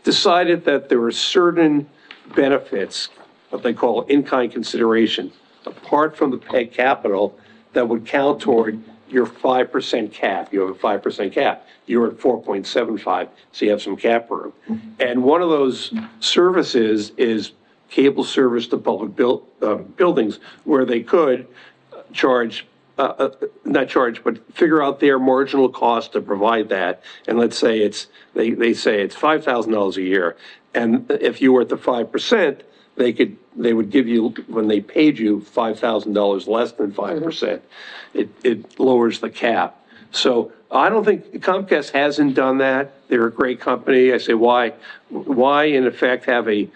decided that there were certain benefits, what they call in-kind consideration, apart from the PEG capital, that would count toward your 5% cap. You have a 5% cap. You're at 4.75, so you have some cap room. And one of those services is cable service to public buildings, where they could charge, not charge, but figure out their marginal cost to provide that. And let's say they say it's $5,000 a year. And if you were at the 5%, they would give you, when they paid you $5,000 less than 5%, it lowers the cap. So I don't think Comcast hasn't done that. They're a great company. I say, why in effect have a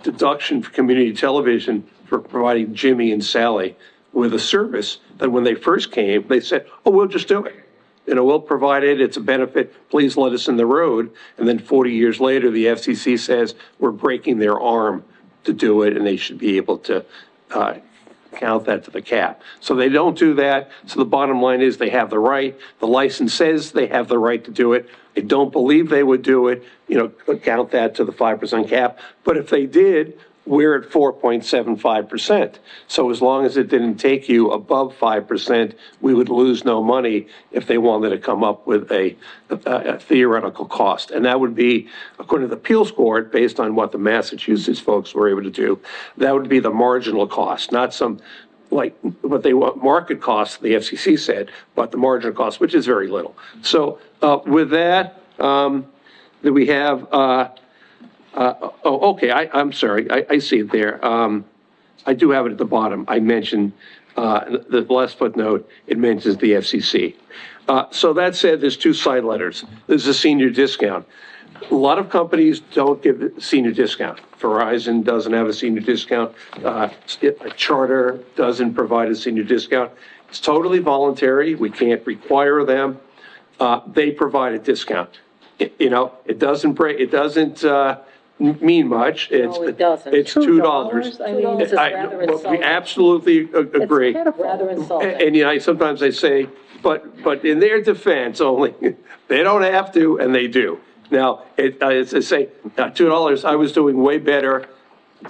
deduction for community television for providing Jimmy and Sally with a service that when they first came, they said, oh, we'll just do it. We'll provide it. It's a benefit. Please let us in the road. And then 40 years later, the FCC says we're breaking their arm to do it, and they should be able to count that to the cap. So they don't do that. So the bottom line is they have the right. The license says they have the right to do it. I don't believe they would do it, count that to the 5% cap. But if they did, we're at 4.75%. So as long as it didn't take you above 5%, we would lose no money if they wanted to come up with a theoretical cost. And that would be, according to the appeals court, based on what the Massachusetts folks were able to do, that would be the marginal cost, not some, like, what they want, market cost, the FCC said, but the marginal cost, which is very little. So with that, that we have, okay, I'm sorry, I see it there. I do have it at the bottom. I mentioned, the last footnote, it mentions the FCC. So that said, there's two side letters. There's a senior discount. A lot of companies don't give a senior discount. Verizon doesn't have a senior discount. Charter doesn't provide a senior discount. It's totally voluntary. We can't require them. They provide a discount. It doesn't mean much. No, it doesn't. It's $2. I mean, $2 is rather We insulting. absolutely agree. it's pitiful. Rather insulting. And sometimes I say, but in their defense only, they don't have to, and they do. Now, as I say, $2, I was doing way better,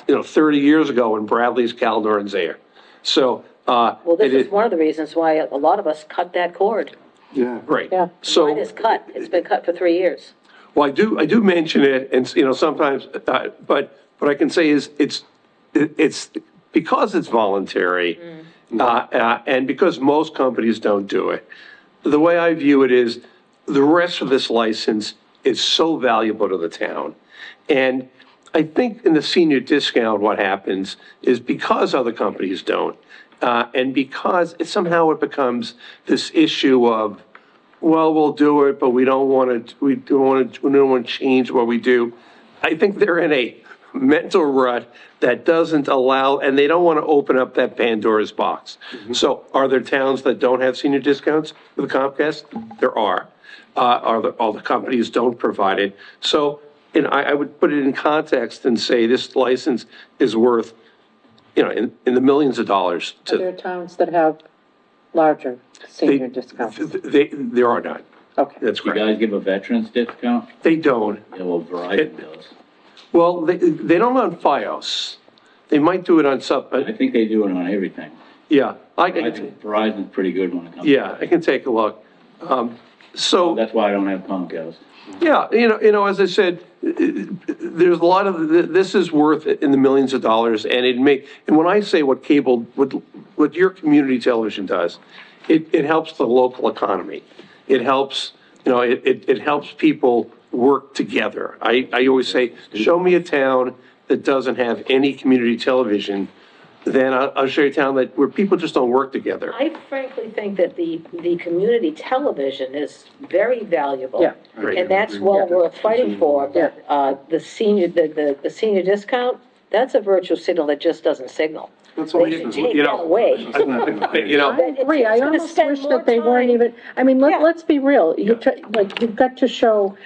30 years ago when Bradley's, Caldor, and Zaire. So, Well, this is one of the reasons why a lot of us cut that cord. Yeah. right. Yeah. So. Mine is cut. It's been cut for 3 years. Well, I do mention it, and, sometimes, but what I can say is, it's because it's voluntary, and because most companies don't do it, the way I view it is, the rest of this license is so valuable to the town. And I think in the senior discount, what happens is because other companies don't, and because somehow it becomes this issue of, well, we'll do it, but we don't want to change what we do. I think they're in a mental rut that doesn't allow, and they don't want to open up that Pandora's box. So are there towns that don't have senior discounts with Comcast? There are. All the companies don't provide it. So, I would put it in context and say this license is worth, in the millions of dollars Are there towns that have larger senior discounts? There are none. Okay. That's You correct. guys give a veterans discount? They don't. Yeah, well, Verizon does. Well, they don't on FiOS. They might do it on I think they do it on everything. yeah. Verizon's pretty good when it comes. Yeah, I can take a look. So, That's why I don't have Comcast. yeah, as I said, there's a lot of, this is worth in the millions of dollars, and and when I say what your community television does, it helps the local economy. It helps, it helps people work together. I always say, show me a town that doesn't have any community television, then I'll show you a town where people just don't work together. I frankly think that the community television is very valuable. Yeah. Right. And that's well worth fighting for, but, the senior discount, that's a virtual signal that just doesn't signal. That's all They you should do. take that away. I agree. I It's gonna almost spend wish more that they weren't time. even, I mean, Yeah. let's be real. You've got to show,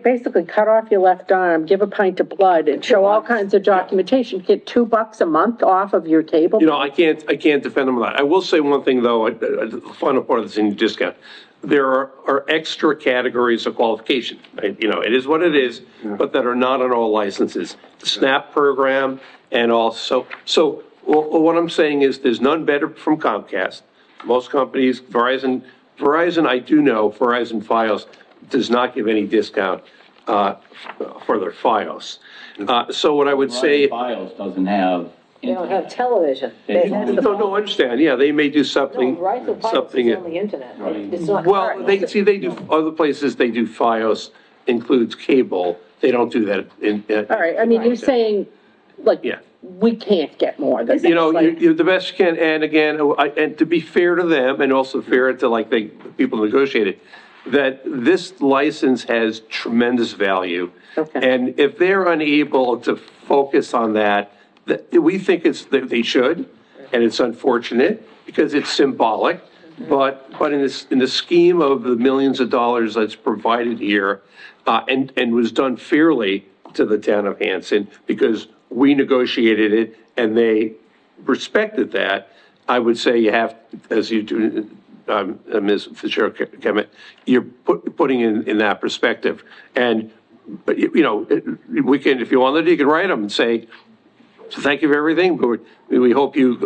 basically cut off your left arm, give a pint of blood, and show all kinds of documentation. Get $2 a month off of your cable. I can't defend them on that. I will say one thing, though, the final part of the senior discount. There are extra categories of qualification, right? It is what it is, but that are not on all licenses. The SNAP program and also, so what I'm saying is there's none better from Comcast. Most companies, Verizon, I do know, Verizon Fios does not give any discount for their Fios. So what I would say. Fios doesn't have. They don't have television. They That's don't. the No, I understand. Yeah, they may do No, something. Verizon Fios is on the internet. It's not. Well, they do, other places they do Fios includes cable. They don't do that in. All right, I mean, you're saying, Yeah. we can't get more than this. You're the best you can, and again, and to be fair to them, and also fair to the people negotiated, that this license has tremendous value. Okay. And if they're unable to focus on that, we think they should, and it's unfortunate, because it's symbolic, but in the scheme of the millions of dollars that's provided here, and was done fairly to the town of Hanson, because we negotiated it, and they respected that, I would say you have, as you do, Ms. Fitzgerald-Kemet, you're putting in that perspective. And we can, if you wanted, you could write them and say, thank you for everything, but we hope you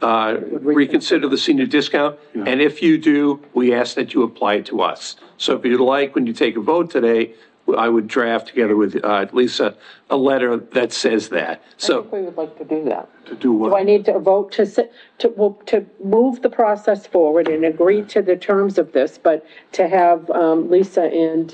reconsider the senior discount. And if you do, we ask that you apply it to us. So if you'd like, when you take a vote today, I would draft together with Lisa a letter that says that. I So, think we would like to do that. To do what? Do I need to vote to move the process forward and agree to the terms of this, but to have Lisa and,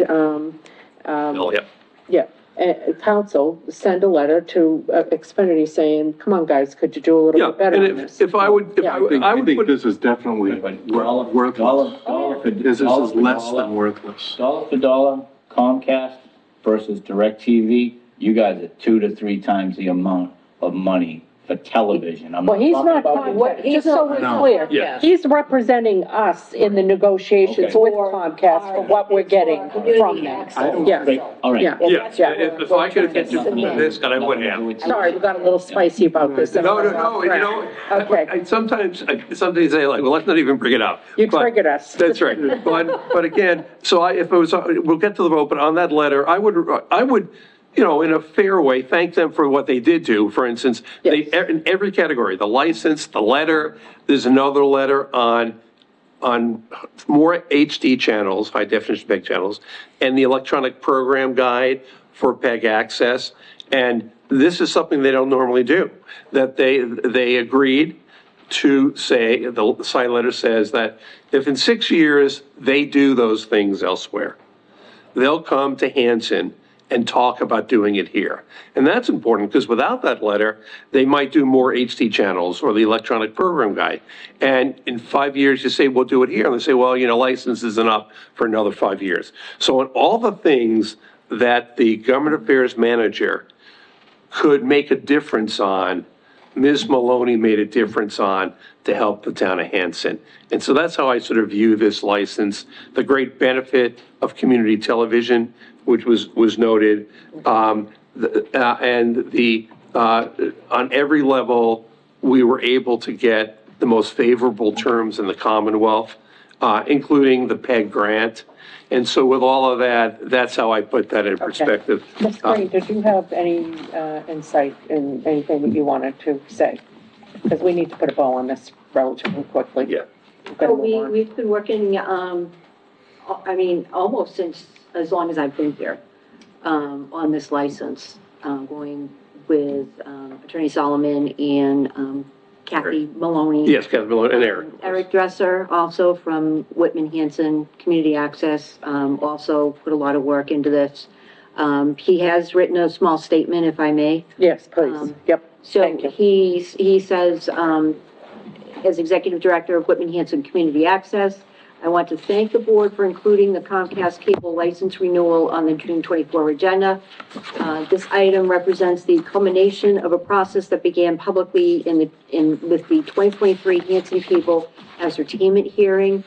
council send a letter to Xfinity saying, come on, guys, could you do a little yeah, bit better on and this? if I would, Yeah. I think this is definitely worthless. Dollar This is less than worthless. Dollar for dollar, Comcast versus DirecTV, you guys are 2 to 3 times the amount of money for television. I'm Well, he's talking not, about- just so we're No. clear, Yeah. he's representing us in the negotiations Okay. with Comcast for what we're getting from them. I don't Yes. think, All right. Yeah. if I could have continued this, then I would have. Sorry, we got a little spicy about this. No, Okay. Sometimes say like, well, let's not even bring it up. You But- triggered us. That's right. But again, so if it was, we'll get to the vote, but on that letter, I would, in a fair way, thank them for what they did do. For instance, they, Yes. in every category, the license, the letter, there's another letter on more HD channels, high definition PEG channels, and the electronic program guide for PEG access. And this is something they don't normally do, that they agreed to say, the side letter says that if in 6 years they do those things elsewhere, they'll come to Hanson and talk about doing it here. And that's important because without that letter, they might do more HD channels or the electronic program guide. And in 5 years, you say, we'll do it here. And they say, well, license isn't up for another 5 years. So in all the things that the government affairs manager could make a difference on, Ms. Maloney made a difference on to help the town of Hanson. And so that's how I sort of view this license, the great benefit of community television, which was noted, on every level, we were able to get the most favorable terms in the Commonwealth, including the PEG grant. And so with all of that, that's how I put that in perspective. Ms. Green, did you have any insight in anything that you wanted to say? Because we need to put a bow on this relatively quickly. Yeah. We've got to So move on. we've been working, almost since, as long as I've been here, on this license, going with Attorney Solomon and Kathy Maloney. Yes, Kathy Maloney and Eric. Eric Dresser, also from Whitman Hanson Community Access, also put a lot of work into this. He has written a small statement, if I may. Yes, please. Yep. So Thank you. he says, as Executive Director of Whitman Hanson Community Access, I want to thank the board for including the Comcast cable license renewal on the June 24 agenda. This item represents the culmination of a process that began publicly with the 2023 Hanson Cable Ascertainment Hearing,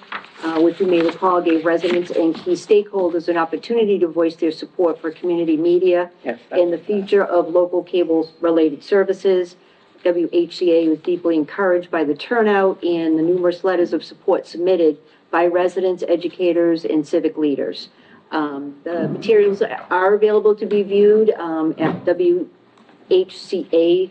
which you may recall gave residents and key stakeholders an opportunity to voice their support for community media Yes. and the future of local cable-related services. WHCA was deeply encouraged by the turnout and the numerous letters of support submitted by residents, educators, and civic leaders. The materials are available to be viewed at WHCA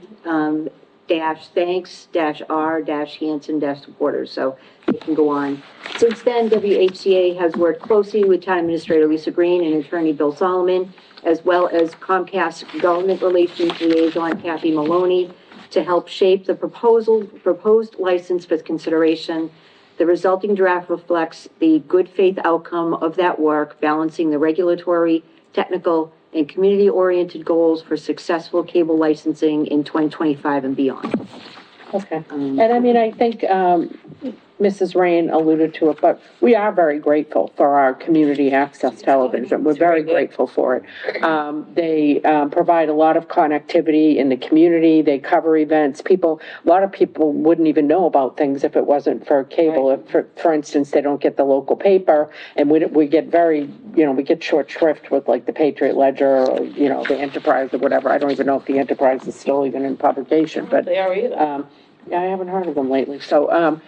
thanks-r-hanson supporters, so you can go on. Since then, WHCA has worked closely with Town Administrator Lisa Green and Attorney Bill Solomon, as well as Comcast Government Relations Liaison Kathy Maloney, to help shape the proposed license for consideration. The resulting draft reflects the good faith outcome of that work, balancing the regulatory, technical, and community-oriented goals for successful cable licensing in 2025 and beyond. Okay. And I think Mrs. Rain alluded to it, but we are very grateful for our community access television. We're very grateful for it. They provide a lot of connectivity in the community. They cover events. A lot of people wouldn't even know about things if it wasn't for cable. If, for instance, they don't get the local paper, and we get very, we get short shrift with like the Patriot Ledger or, the Enterprise or whatever. I don't even know if the Enterprise is still even in publication, but. They are either. Yeah, I haven't heard of them lately, so,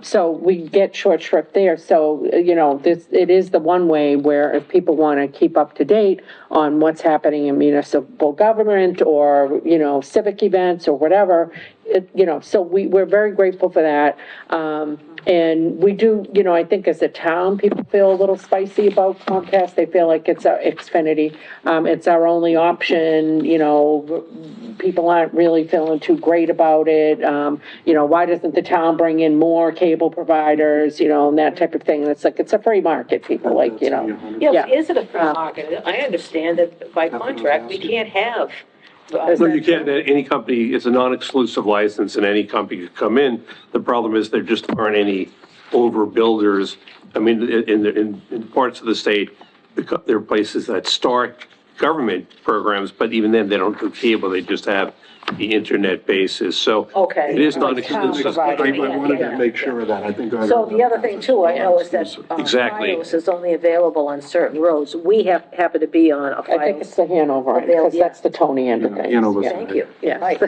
so we get short shrift there, so, it is the one way where if people want to keep up to date on what's happening in municipal government or, civic events or whatever, so we're very grateful for that. And we do, I think as a town, people feel a little spicy about Comcast. They feel like it's our Xfinity. It's our only option, people aren't really feeling too great about it. Why doesn't the town bring in more cable providers, and that type of thing. And it's like, it's a free market, people like, Yeah, but is it a free market? I understand that by contract, we can't have. No, you can't, any company, it's a non-exclusive license and any company could come in. The problem is there just aren't any overbuilders. I mean, in parts of the state, there are places that start government programs, but even then, they don't do cable, they just have the internet basis, so. Okay. It is non-exclusive. I wanted to make sure of that, I think. So the other thing too, I know is that Exactly. Fios is only available on certain roads. We happen to be on a I think it's Fios. the Hanover, because that's the Tony end of things. Hanover Yeah. side. Thank you. Yeah. Right.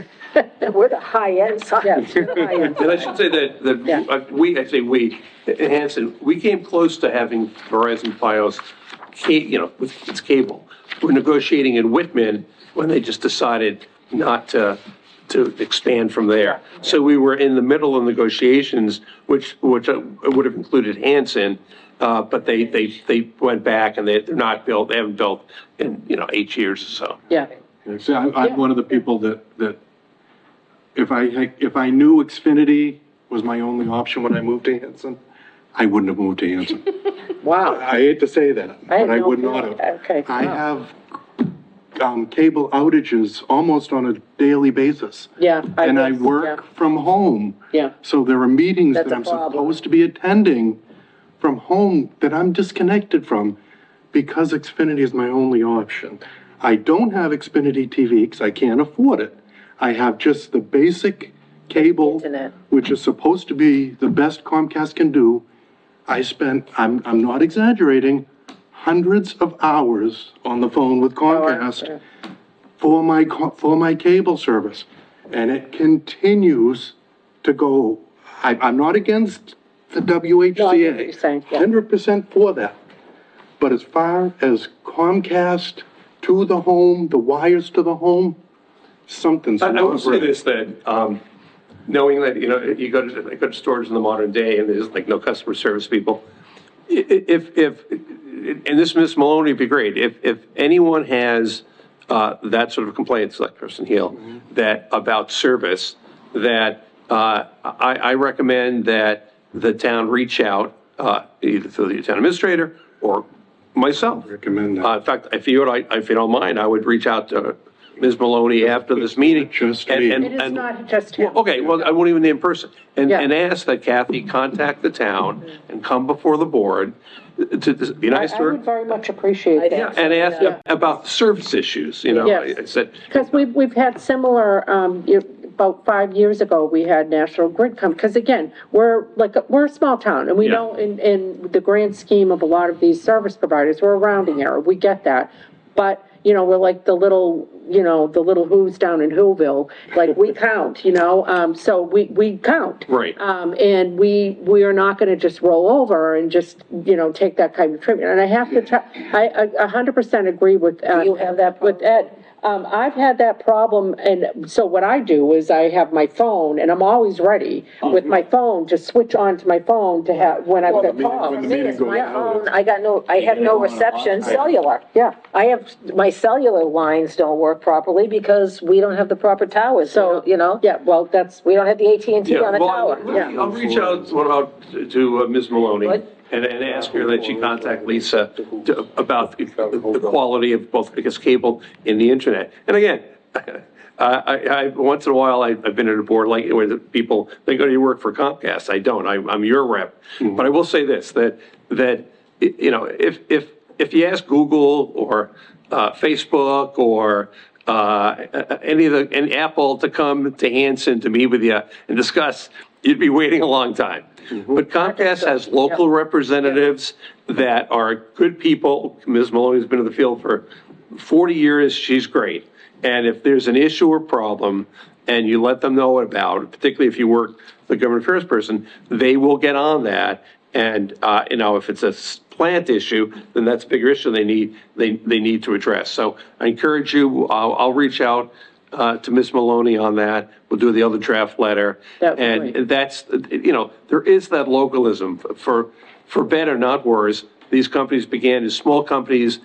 We're the high-end side. Yes. We're the high-end And I side. should say that Yeah. in Hanson, we came close to having Verizon Fios, with its cable. We're negotiating in Whitman when they just decided not to expand from there. So we were in the middle of negotiations, which would have included Hanson, but they went back and they're not built, they haven't built in, 8 years or so. Yeah, Yeah, see, I'm one of the people that if I knew Xfinity was my only option when I moved to Hanson, I wouldn't have moved to Hanson. wow. I hate to say that, but I no would not clue. have. Okay, I wow. have cable outages almost on a daily basis. Yeah. And I guess, work from home. Yeah. So there are meetings That's that a I'm problem. supposed to be attending from home that I'm disconnected from because Xfinity is my only option. I don't have Xfinity TV because I can't afford it. I have just the basic cable, Internet. which is supposed to be the best Comcast can do. I'm not exaggerating, hundreds of hours on the phone with Comcast for my cable service. And it continues to go. I'm not against the No, I get what you're WHCA, saying, yeah. 100% for that. But as far as Comcast to the home, the wires to the home, something's I not will say right. this, that, knowing that, you go to stores in the modern day and there's like no customer service people. And this Miss Maloney would be great, if anyone has, that sort of complaints like Kristen Hill, that about service, that, I recommend that the town reach out, either through the town administrator or myself. Recommend that. In fact, if you don't mind, I would reach out to Ms. Maloney after this meeting. Just and- me. and- It is and- not just him. Okay, well, I won't even name person. And Yeah. ask that Kathy contact the town and come before the board to be nice to I her. would very much appreciate Yeah, that. and ask about the service issues, Yes. I said, Because we've had similar, about 5 years ago, we had National Grid come, because again, we're a small town, and we Yeah. know in the grand scheme of a lot of these service providers, we're a rounding error, we get that. But, we're like the little who's down in Whoville, like, we count, so we count. Right. And we are not gonna just roll over and just, take that kind of treatment. And I have to I 100% agree with, You have that with Ed. I've had that problem, and so what I do is I have my phone, and I'm always ready with my phone to switch on to my phone to have, when I've Well, the got problem calls. for me is my phone, I have no reception, cellular. Yeah. My cellular lines don't work properly because we don't have the proper towers, So, Yeah, well, We don't have the AT&T on the tower. I'll reach out to Ms. Maloney Good. and ask her that she contact Lisa about the quality of both, I guess, cable and the internet. And again, I once in a while, I've been at a board like where the people think, oh, you work for Comcast. I don't. I'm your rep. But I will say this, that if you ask Google or Facebook or and Apple to come to Hanson to meet with you and discuss, you'd be waiting a long time. But Comcast has local representatives that are good people. Ms. Maloney's been in the field for 40 years, she's great. And if there's an issue or problem, and you let them know about it, particularly if you work the government affairs person, they will get on that. And, if it's a plant issue, then that's a bigger issue they need to address. So I encourage you, I'll reach out to Ms. Maloney on that. We'll do the other draft letter. That'd be And great. that's, there is that localism. For better, not worse, these companies began as small companies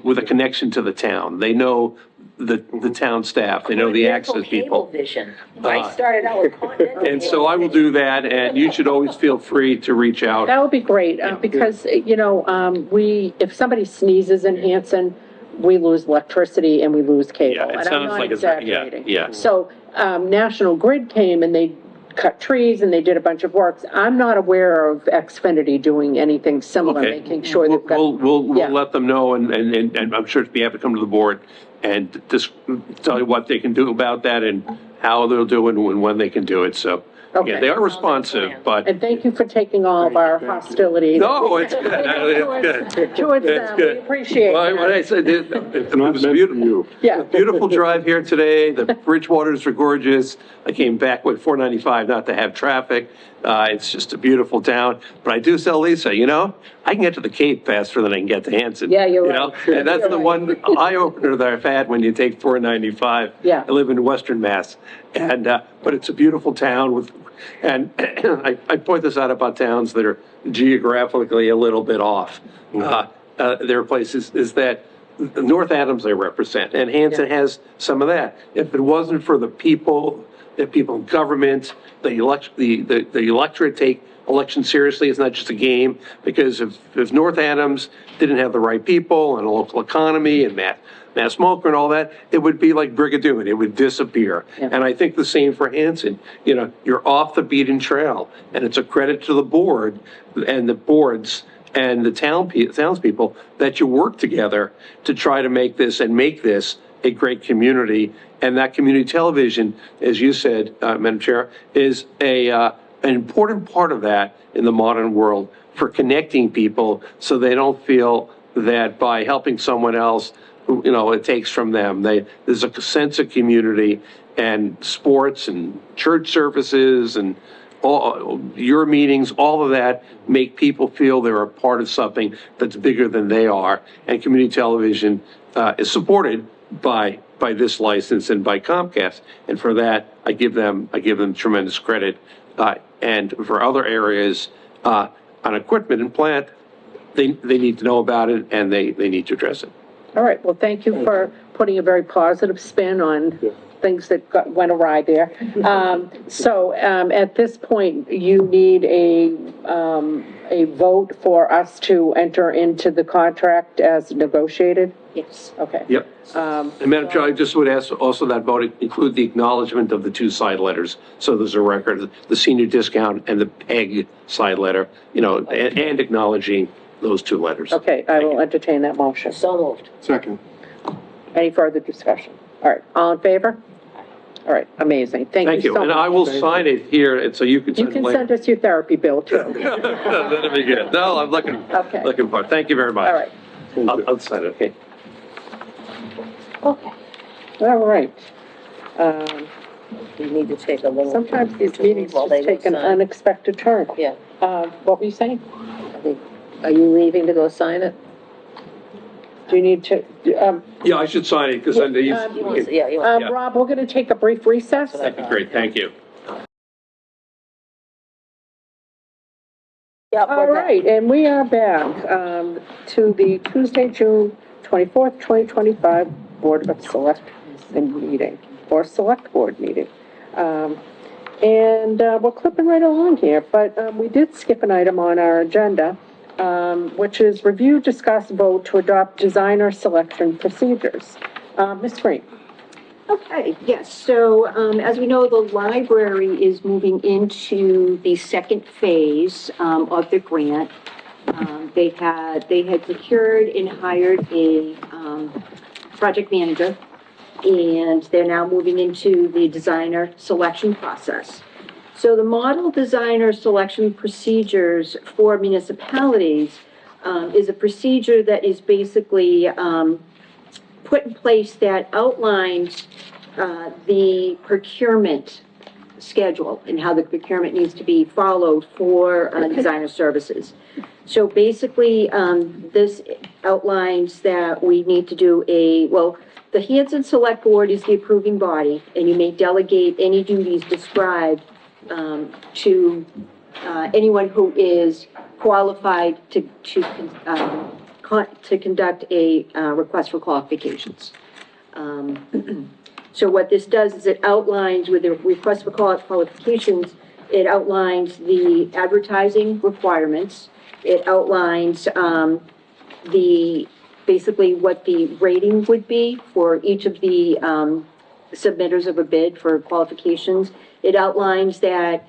with a connection to the town. They know the town staff, they know the access people. Vision. I started out with Continental. And so I will do that, and you should always feel free to reach out. That would be great, because, if somebody sneezes in Hanson, we lose electricity and we lose cable. Yeah, it And I'm sounds not like it's, exaggerating. yeah. So, National Grid came and they cut trees and they did a bunch of works. I'm not aware of Xfinity doing anything similar, Okay. making sure they've got. We'll Yeah. let them know, and I'm sure to be happy to come to the board and just tell you what they can do about that and how they'll do it and when they can do it, so. Okay. Yeah, they are responsive, but, And thank you for taking all of our hostility. no, it's good, it's good. Towards It's them, we good. appreciate Well, it. what I said, it Not was meant for beautiful. you. Yeah. Beautiful drive here today. The Bridgewaters are gorgeous. I came back with 495 not to have traffic. It's just a beautiful town. But I do tell Lisa, I can get to the Cape faster than I can get to Hanson. Yeah, you're You right. know? And that's You're the right. one eye opener that I've had when you take 495. Yeah. I live in Western Mass. And, but it's a beautiful town and I point this out about towns that are geographically a little bit off. There are places is that North Adams I represent, and Hanson has some of that. If it wasn't for the people in government, the electorate take elections seriously. It's not just a game, because if North Adams didn't have the right people and a local economy and Matt Smolker and all that, it would be like Brigadoon. It would disappear. Yeah. And I think the same for Hanson. You're off the beaten trail, and it's a credit to the board and the boards and the townspeople that you work together to try to make this a great community. And that community television, as you said, Madam Chair, is an important part of that in the modern world for connecting people so they don't feel that by helping someone else, it takes from them. There's a sense of community, and sports and church services and all your meetings, all of that make people feel they're a part of something that's bigger than they are. And community television is supported by this license and by Comcast. And for that, I give them tremendous credit. And for other areas, on equipment and plant, they need to know about it and they need to address it. All right, well, thank you for putting a very positive spin on things that went awry there. So at this point, you need a vote for us to enter into the contract as negotiated? Yes. Okay. Yep. And Madam Chair, I just would ask also that vote include the acknowledgement of the two side letters. So there's a record, the senior discount and the PEG side letter, and acknowledging those two letters. Okay, I will entertain that motion. So moved. Second. Any further discussion? All right, all in favor? All right, amazing. Thank Thank you you. so And much. I will sign it here, and so you can You send it can later. send us your therapy bill, too. That'll be good. No, I'm looking for it. Thank you very much. All right, I'll sign it, okay? Okay. all right. We need to take a little. Sometimes these meetings While just they take an sign. unexpected turn. Yeah. What were you saying? Are you leaving to go sign it? Do you need to, Yeah, I should sign it, because I know You want to, yeah, you want. Yeah. Rob, we're gonna take a brief recess. That's what I that'd be great, thank you. Yep, All we're back. right, and we are back, to the Tuesday, June 24th, 2025 Board of Selectmen meeting, or Select Board meeting. And we're clipping right along here, but we did skip an item on our agenda, which is review, discuss, vote to adopt designer selection procedures. Ms. Green? Okay, yes, so, as we know, the library is moving into the second phase, of the grant. They had procured and hired a, project manager, and they're now moving into the designer selection process. So the model designer selection procedures for municipalities, is a procedure that is basically, put in place that outlines the procurement schedule and how the procurement needs to be followed for designer services. So basically, this outlines that we need to do the Hanson Select Board is the approving body, and you may delegate any duties described to anyone who is qualified to conduct a request for qualifications. So what this does is it outlines with the request for qualifications, it outlines the advertising requirements. It outlines basically what the rating would be for each of the submitters of a bid for qualifications. It outlines that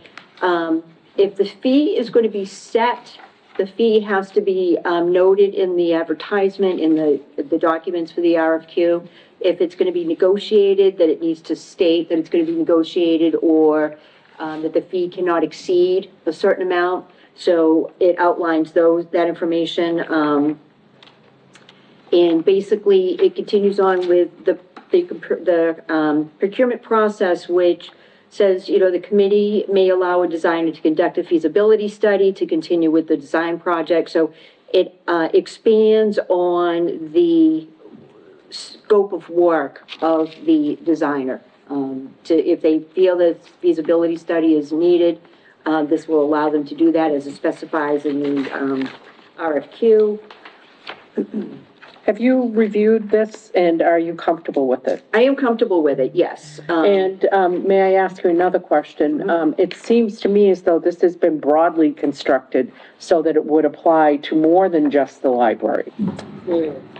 if the fee is going to be set, the fee has to be noted in the advertisement, in the documents for the RFQ. If it's going to be negotiated, that it needs to state that it's going to be negotiated, or that the fee cannot exceed a certain amount. So it outlines that information. And basically, it continues on with the procurement process, which says, the committee may allow a designer to conduct a feasibility study to continue with the design project. So it expands on the scope of work of the designer. If they feel that feasibility study is needed, this will allow them to do that as it specifies in the RFQ. Have you reviewed this, and are you comfortable with it? I am comfortable with it, yes. And may I ask you another question? It seems to me as though this has been broadly constructed so that it would apply to more than just the library.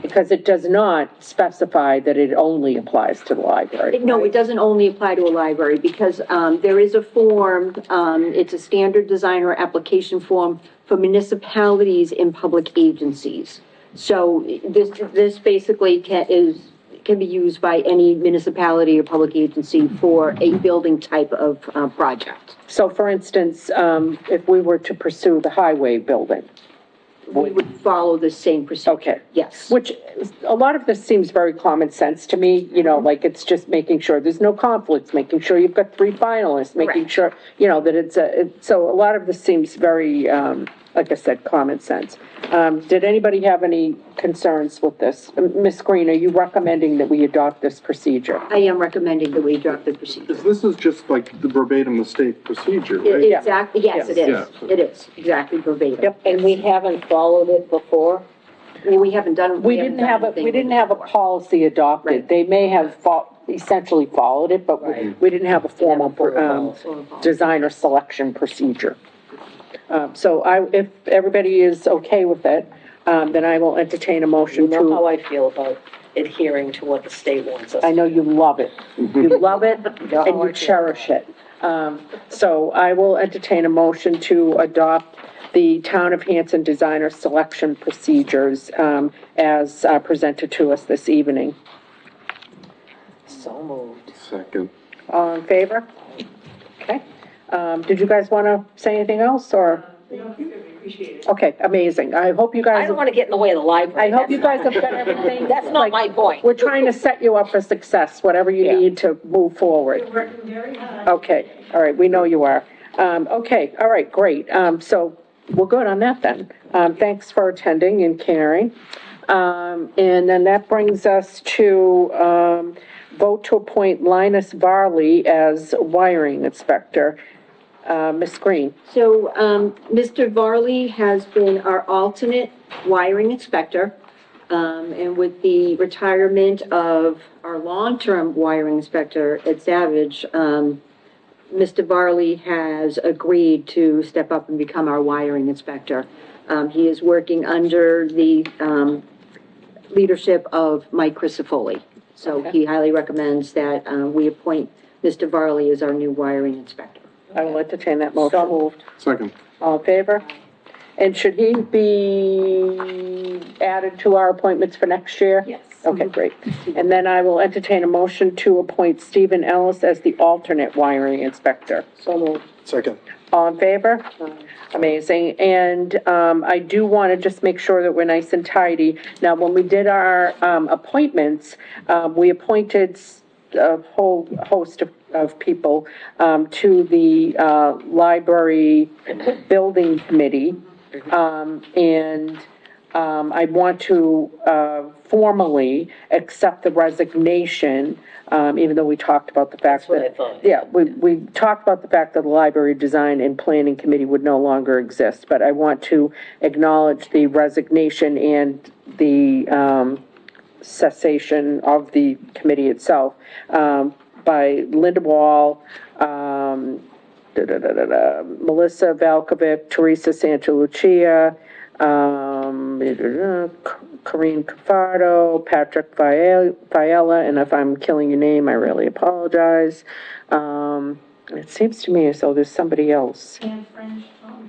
Because it does not specify that it only applies to the library. No, it doesn't only apply to a library, because there is a form, it's a standard designer application form for municipalities and public agencies. So this basically can be used by any municipality or public agency for a building type of project. So for instance, if we were to pursue the highway building, We would follow the same procedure. Okay. Yes. which a lot of this seems very common sense to me, like it's just making sure there's no conflicts, making sure you've got 3 finalists, making Correct. sure, that so a lot of this seems very, like I said, common sense. Did anybody have any concerns with this? Ms. Green, are you recommending that we adopt this procedure? I am recommending that we adopt the procedure. This is just like the verbatim the state procedure, right? Exactly, yes, it is. Yeah. It is, exactly verbatim. Yep. And we haven't followed it before? We haven't done. We didn't have a policy adopted. Right. They may have essentially followed it, but we didn't have a formal, designer selection procedure. So if everybody is okay with it, then I will entertain a You motion know how to, I feel about adhering to what the state wants us I to. know you love it. You love it know and how I you feel cherish it. So I will entertain a motion to adopt the Town of Hanson Designer Selection Procedures, as presented to us this evening. So moved. Second. All in favor? Okay. Did you guys want to say anything else, or? Okay, amazing. I hope you I guys, don't want to get in the way of the library. I hope you guys have got everything. That's not my point. We're trying to set you up for success, whatever you Yeah. need to move forward. You're working very hard. Okay, all right, we know you are. Okay, all right, great. So we're good on that then. Thanks for attending and caring. And then that brings us to, vote to appoint Linus Varley as wiring inspector. Ms. Green. So, Mr. Varley has been our alternate wiring inspector. And with the retirement of our long-term wiring inspector, Ed Savage, Mr. Varley has agreed to step up and become our wiring inspector. He is working under the, leadership of Mike Crisafulli. So he highly recommends that, we appoint Mr. Varley as our new wiring inspector. I will entertain that motion. So moved. Second. All in favor? And should he be added to our appointments for next year? Yes. Okay, great. And then I will entertain a motion to appoint Stephen Ellis as the alternate wiring inspector. So moved. Second. All in favor? Amazing. And I do want to just make sure that we're nice and tidy. Now, when we did our appointments, we appointed a whole host of people to the library building committee. And I want to formally accept the resignation, even though we talked about the fact that. That's what I thought. Yeah, we talked about the fact that the library design and planning committee would no longer exist, but I want to acknowledge the resignation and the cessation of the committee itself by Linda Wall, Melissa Valkovic, Teresa Santalucia, Corinne Cafardo, Patrick Fiella, and if I'm killing your name, I really apologize. It seems to me as though there's somebody else.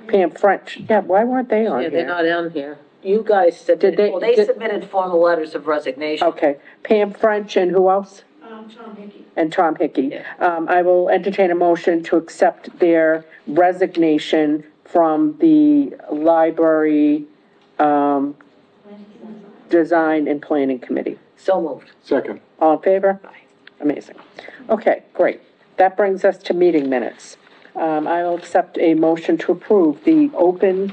Pam French, yeah, why weren't they on Yeah, here? they're not on here. You guys submitted, they- well, they did- submitted formal letters of resignation. Okay, Pam French and who else? Tom Hickey. And Tom Hickey. Yeah. I will entertain a motion to accept their resignation from the library, design and planning committee. So moved. Second. All in favor? Amazing. Okay, great. That brings us to meeting minutes. I will accept a motion to approve the open,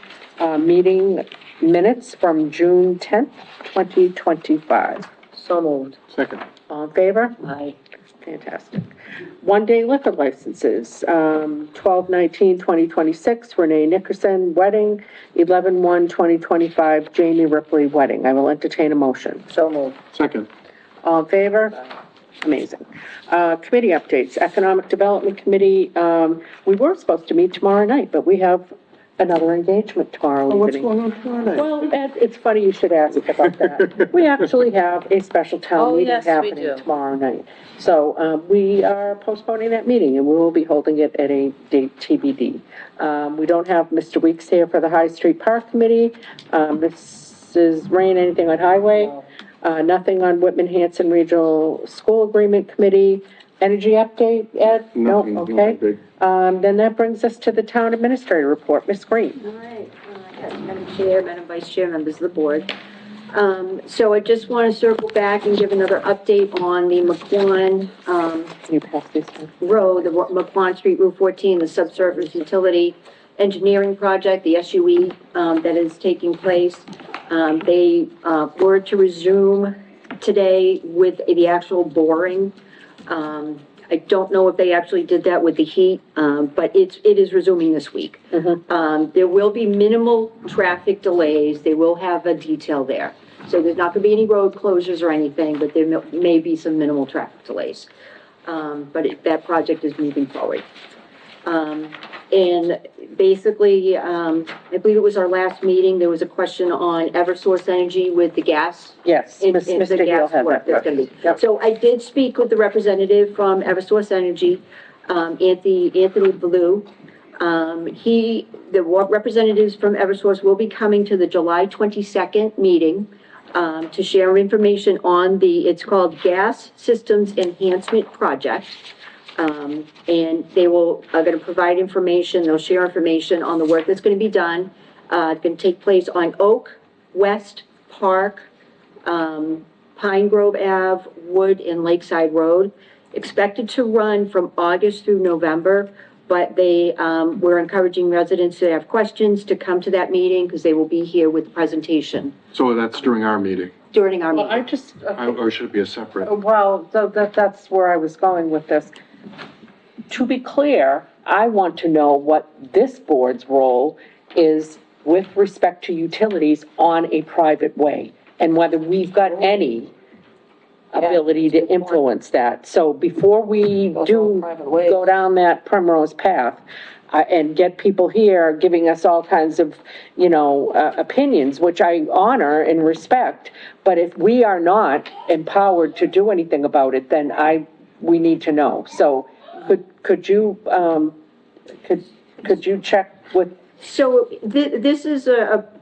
meeting minutes from June 10th, 2025. So moved. Second. All in favor? Aye. Fantastic. One-day liquor licenses, 12/19/2026, Renee Nickerson wedding, 11/1/2025, Jamie Ripley wedding. I will entertain a motion. So moved. Second. All in favor? Amazing. Committee updates, Economic Development Committee, we were supposed to meet tomorrow night, but we have another engagement tomorrow evening. What's going on tomorrow night? Well, Ed, it's funny you should ask about that. We actually have a special town Oh, meeting yes, we happening do. tomorrow night. So, we are postponing that meeting, and we will be holding it at a date TBD. We don't have Mr. Weeks here for the High Street Park Committee. Mrs. Rain, anything on Highway? Nothing on Whitman Hanson Regional School Agreement Committee. Energy update, Ed? No, Nothing, okay. nothing big. Then that brings us to the Town Administrator Report. Ms. Green? All right, yes, Madam Chair, Madam Vice Chair, members of the board. So I just want to circle back and give another update on the McQuon, Can you pass these down? Road, the McQuon Street Route 14, the subsurface utility engineering project, the SUE, that is taking place. They were to resume today with the actual boring. I don't know if they actually did that with the heat, but it is resuming this week. There will be minimal traffic delays. They will have a detail there. So there's not gonna be any road closures or anything, but there may be some minimal traffic delays. That project is moving forward. And basically, I believe it was our last meeting, there was a question on Eversource Energy with the gas. Yes, in Mr. the Hill gas had work that. that's gonna be. Yep. So I did speak with the representative from Eversource Energy, Anthony Blue. The representatives from Eversource will be coming to the July 22nd meeting, to share information on it's called Gas Systems Enhancement Project. And they are gonna provide information, they'll share information on the work that's gonna be done. It's gonna take place on Oak, West, Park, Pine Grove Ave, Wood, and Lakeside Road. Expected to run from August through November, but they, we're encouraging residents that have questions to come to that meeting, because they will be here with the presentation So that's during our meeting, during our Well, I meeting. just, or should it be a separate? well, that's where I was going with this. To be clear, I want to know what this board's role is with respect to utilities on a private way, and whether we've got any ability to influence that. So before we Those are do private ways. go down that primrose path, and get people here giving us all kinds of, opinions, which I honor and respect, but if we are not empowered to do anything about it, then we need to know. So could you, could you check with? So this is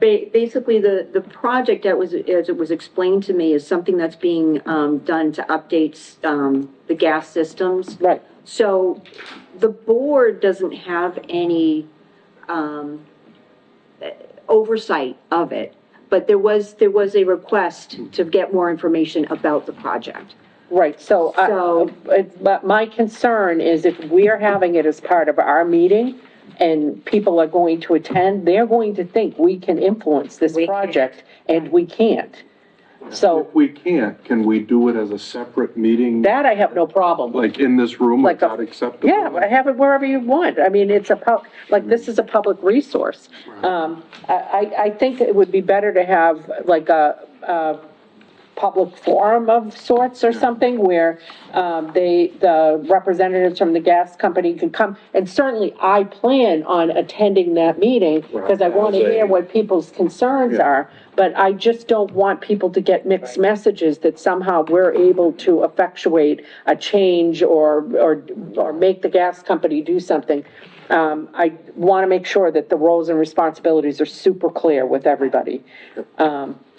basically the project that was, as it was explained to me, is something that's being done to update the gas systems. Right. So the board doesn't have any oversight of it. But there was a request to get more information about the project. Right, so, but my concern is if we're having it as part of our meeting and people are going to attend, they're going to think we can influence this project, and we can't. So, If we can't, can we do it as a separate meeting, that I have no problem with. like in this room, Like is a- that acceptable? Yeah, have it wherever you want. I mean, it's like, this is a public resource. I think it would be better to have like a public forum of sorts or something where, the representatives from the gas company could come. And certainly I plan on attending that meeting because I want to hear what people's concerns are. But I just don't want people to get mixed messages that somehow we're able to effectuate a change or make the gas company do something. I want to make sure that the roles and responsibilities are super clear with everybody.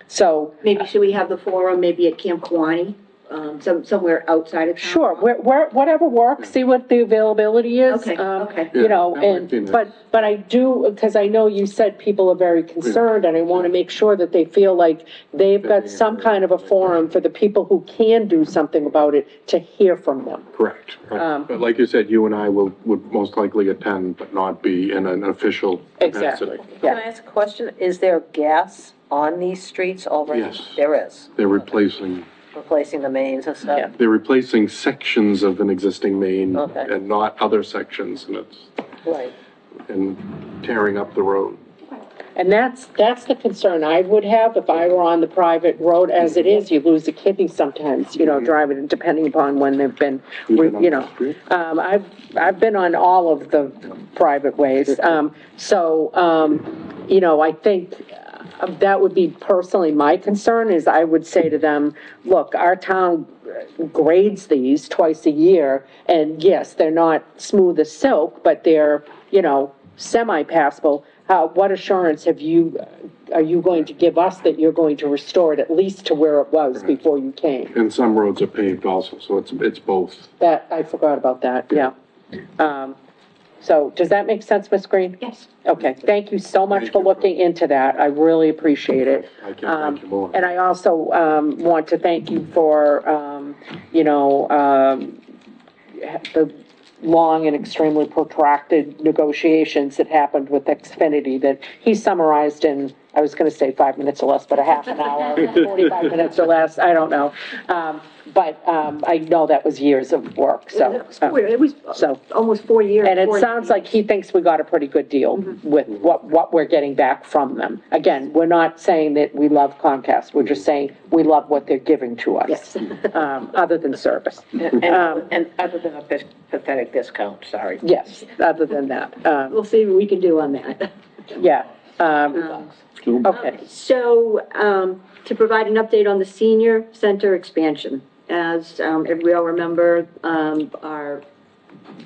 So, Maybe should we have the forum maybe at Camp Kawani, somewhere outside of town? sure, whatever works, see what the availability is. Okay, okay. You know, Yeah, that might be and, nice. but I do, because I know you said people are very concerned, and I want to make sure that they feel like they've got some kind of a forum for the people who can do something about it to hear from them. Correct. But like you said, you and I would most likely attend, but not be in an official Exactly, capacity. Can I yeah. ask a question? Is there gas on these streets already? Yes. There is, They're replacing replacing the mains and stuff? They're replacing sections of an existing main Okay. and not other sections, and Right. and tearing up the road. And that's the concern I would have if I were on the private road. As it is, you lose a kidney sometimes, you know, driving, depending upon when they've been, You've been on you the know. street? I've been on all of the private ways. You know, I think that would be personally my concern, is I would say to them, look, our town grades these twice a year, and yes, they're not smooth as silk, but they're, you know, semi-passable. What assurance are you going to give us that you're going to restore it at least to where it was before you came? And some roads are paved also, so it's both. That, I forgot about that, yeah. So, does that make sense, Ms. Green? Yes. Okay, thank you so much Thank for you. looking into that, I really appreciate it. I can't thank you more. And I also, want to thank you for, you know, the long and extremely protracted negotiations that happened with Xfinity that he summarized in, I was gonna say 5 minutes or less, but a half an hour, 45 minutes or less, I don't know. But I know that was years of work, so. It was So- almost 4 years. And it 4 sounds like he thinks we got a pretty good deal with what we're getting back from them. Again, we're not saying that we love Comcast, we're just saying we love what they're giving to us. Yes. Other than service. And other than a pathetic discount, sorry. Yes, other than that, We'll see what we can do on that. yeah. Okay, So, to provide an update on the senior center expansion, as if we all remember, our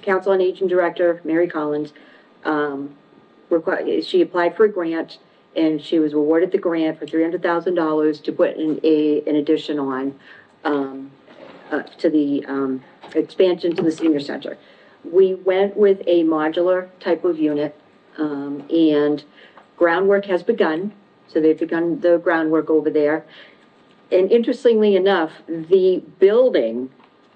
Council on Aging Director, Mary Collins, she applied for a grant, and she was awarded the grant for $300,000 to put an addition on to the expansion to the senior center. We went with a modular type of unit, and groundwork has begun, so they've begun the groundwork over there. And interestingly enough, the building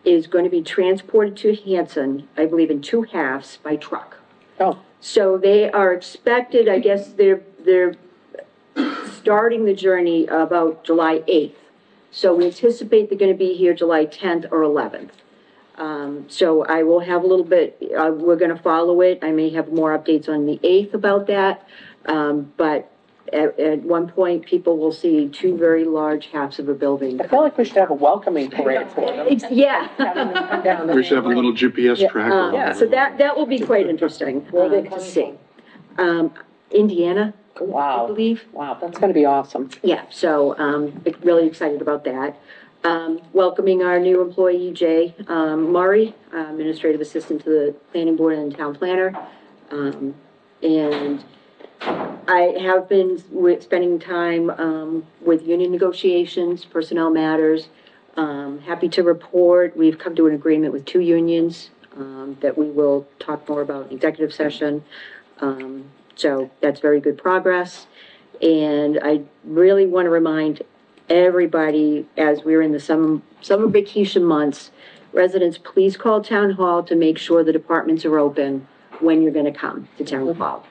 is going to be transported to Hanson, I believe in 2 halves by truck. oh, So they are expected, I guess they're starting the journey about July 8th. So we anticipate they're going to be here July 10th or 11th. So I will have a little bit, we're going to follow it. I may have more updates on the 8th about that. But at one point, people will see 2 very large halves of a building. I feel like we should have a welcoming parade for them. Yeah. Having them come down We should have a little GPS tracker. So that will be quite interesting to see. Indiana, I Wow, believe. wow, that's gonna be awesome. Yeah, so, really excited about that. Welcoming our new employee, Jay, Murray, Administrative Assistant to the Planning Board and Town Planner. And I have been spending time, with union negotiations, personnel matters. Happy to report, we've come to an agreement with 2 unions, that we will talk more about in executive session. So that's very good progress. And I really want to remind everybody, as we're in the summer vacation months, residents, please call town hall to make sure the departments are open when you're gonna come to town hall.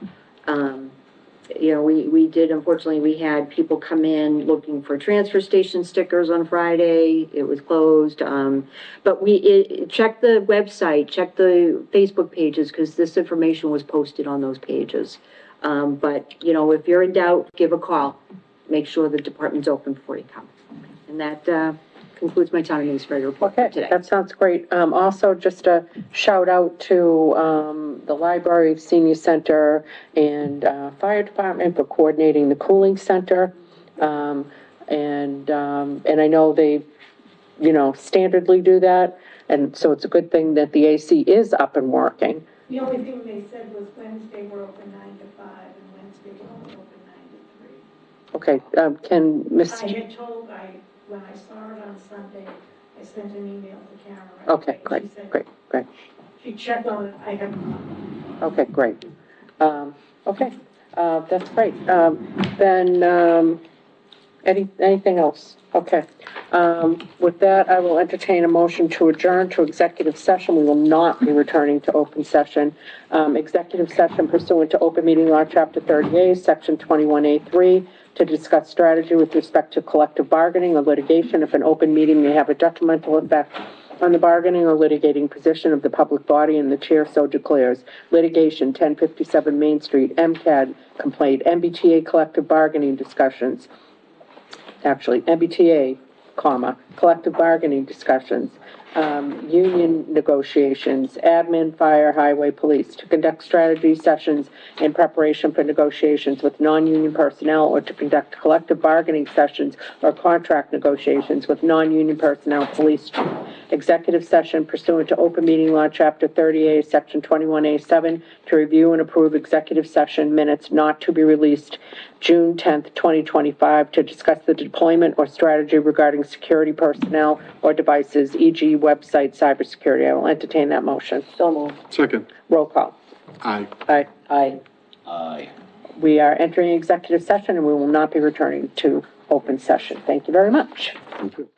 You know, we did, unfortunately, we had people come in looking for transfer station stickers on Friday. It was closed. But check the website, check the Facebook pages, because this information was posted on those pages. But, you know, if you're in doubt, give a call. Make sure the department's open before you come. And that, concludes my town administrator report for Okay, today. that sounds great. Also, just a shout out to, the library, senior center, and, fire department for coordinating the cooling center. And I know they, you know, standardly do that, and so it's a good thing that the AC is up and working. The only thing they said was Wednesday we're open 9 to 5 and Wednesday we're only open 9 to 3. Okay, can Miss, I had told, when I saw it on Sunday, I sent an email to Karen. okay, She great, said great. she checked on it, I have. Okay, great. Okay, that's great. Then, anything else? Okay. With that, I will entertain a motion to adjourn to executive session. We will not be returning to open session. Executive session pursuant to open meeting law, chapter 38, section 21A3, to discuss strategy with respect to collective bargaining or litigation if an open meeting may have a detrimental effect on the bargaining or litigating position of the public body, and the chair so declares. Litigation, 1057 Main Street, MCAD complaint, MBTA collective bargaining discussions. Actually, MBTA, collective bargaining discussions, union negotiations, admin, fire, highway, police, to conduct strategy sessions in preparation for negotiations with non-union personnel, or to conduct collective bargaining sessions or contract negotiations with non-union personnel, police chief. Executive session pursuant to open meeting law, chapter 38, section 21A7, to review and approve executive session minutes not to be released June 10th, 2025, to discuss the deployment or strategy regarding security personnel or devices, e.g. website cybersecurity. I will entertain that motion. So moved. Second. Roll call. Aye. Aye. Aye. Aye. We are entering executive session and we will not be returning to open session. Thank you very much. Thank you.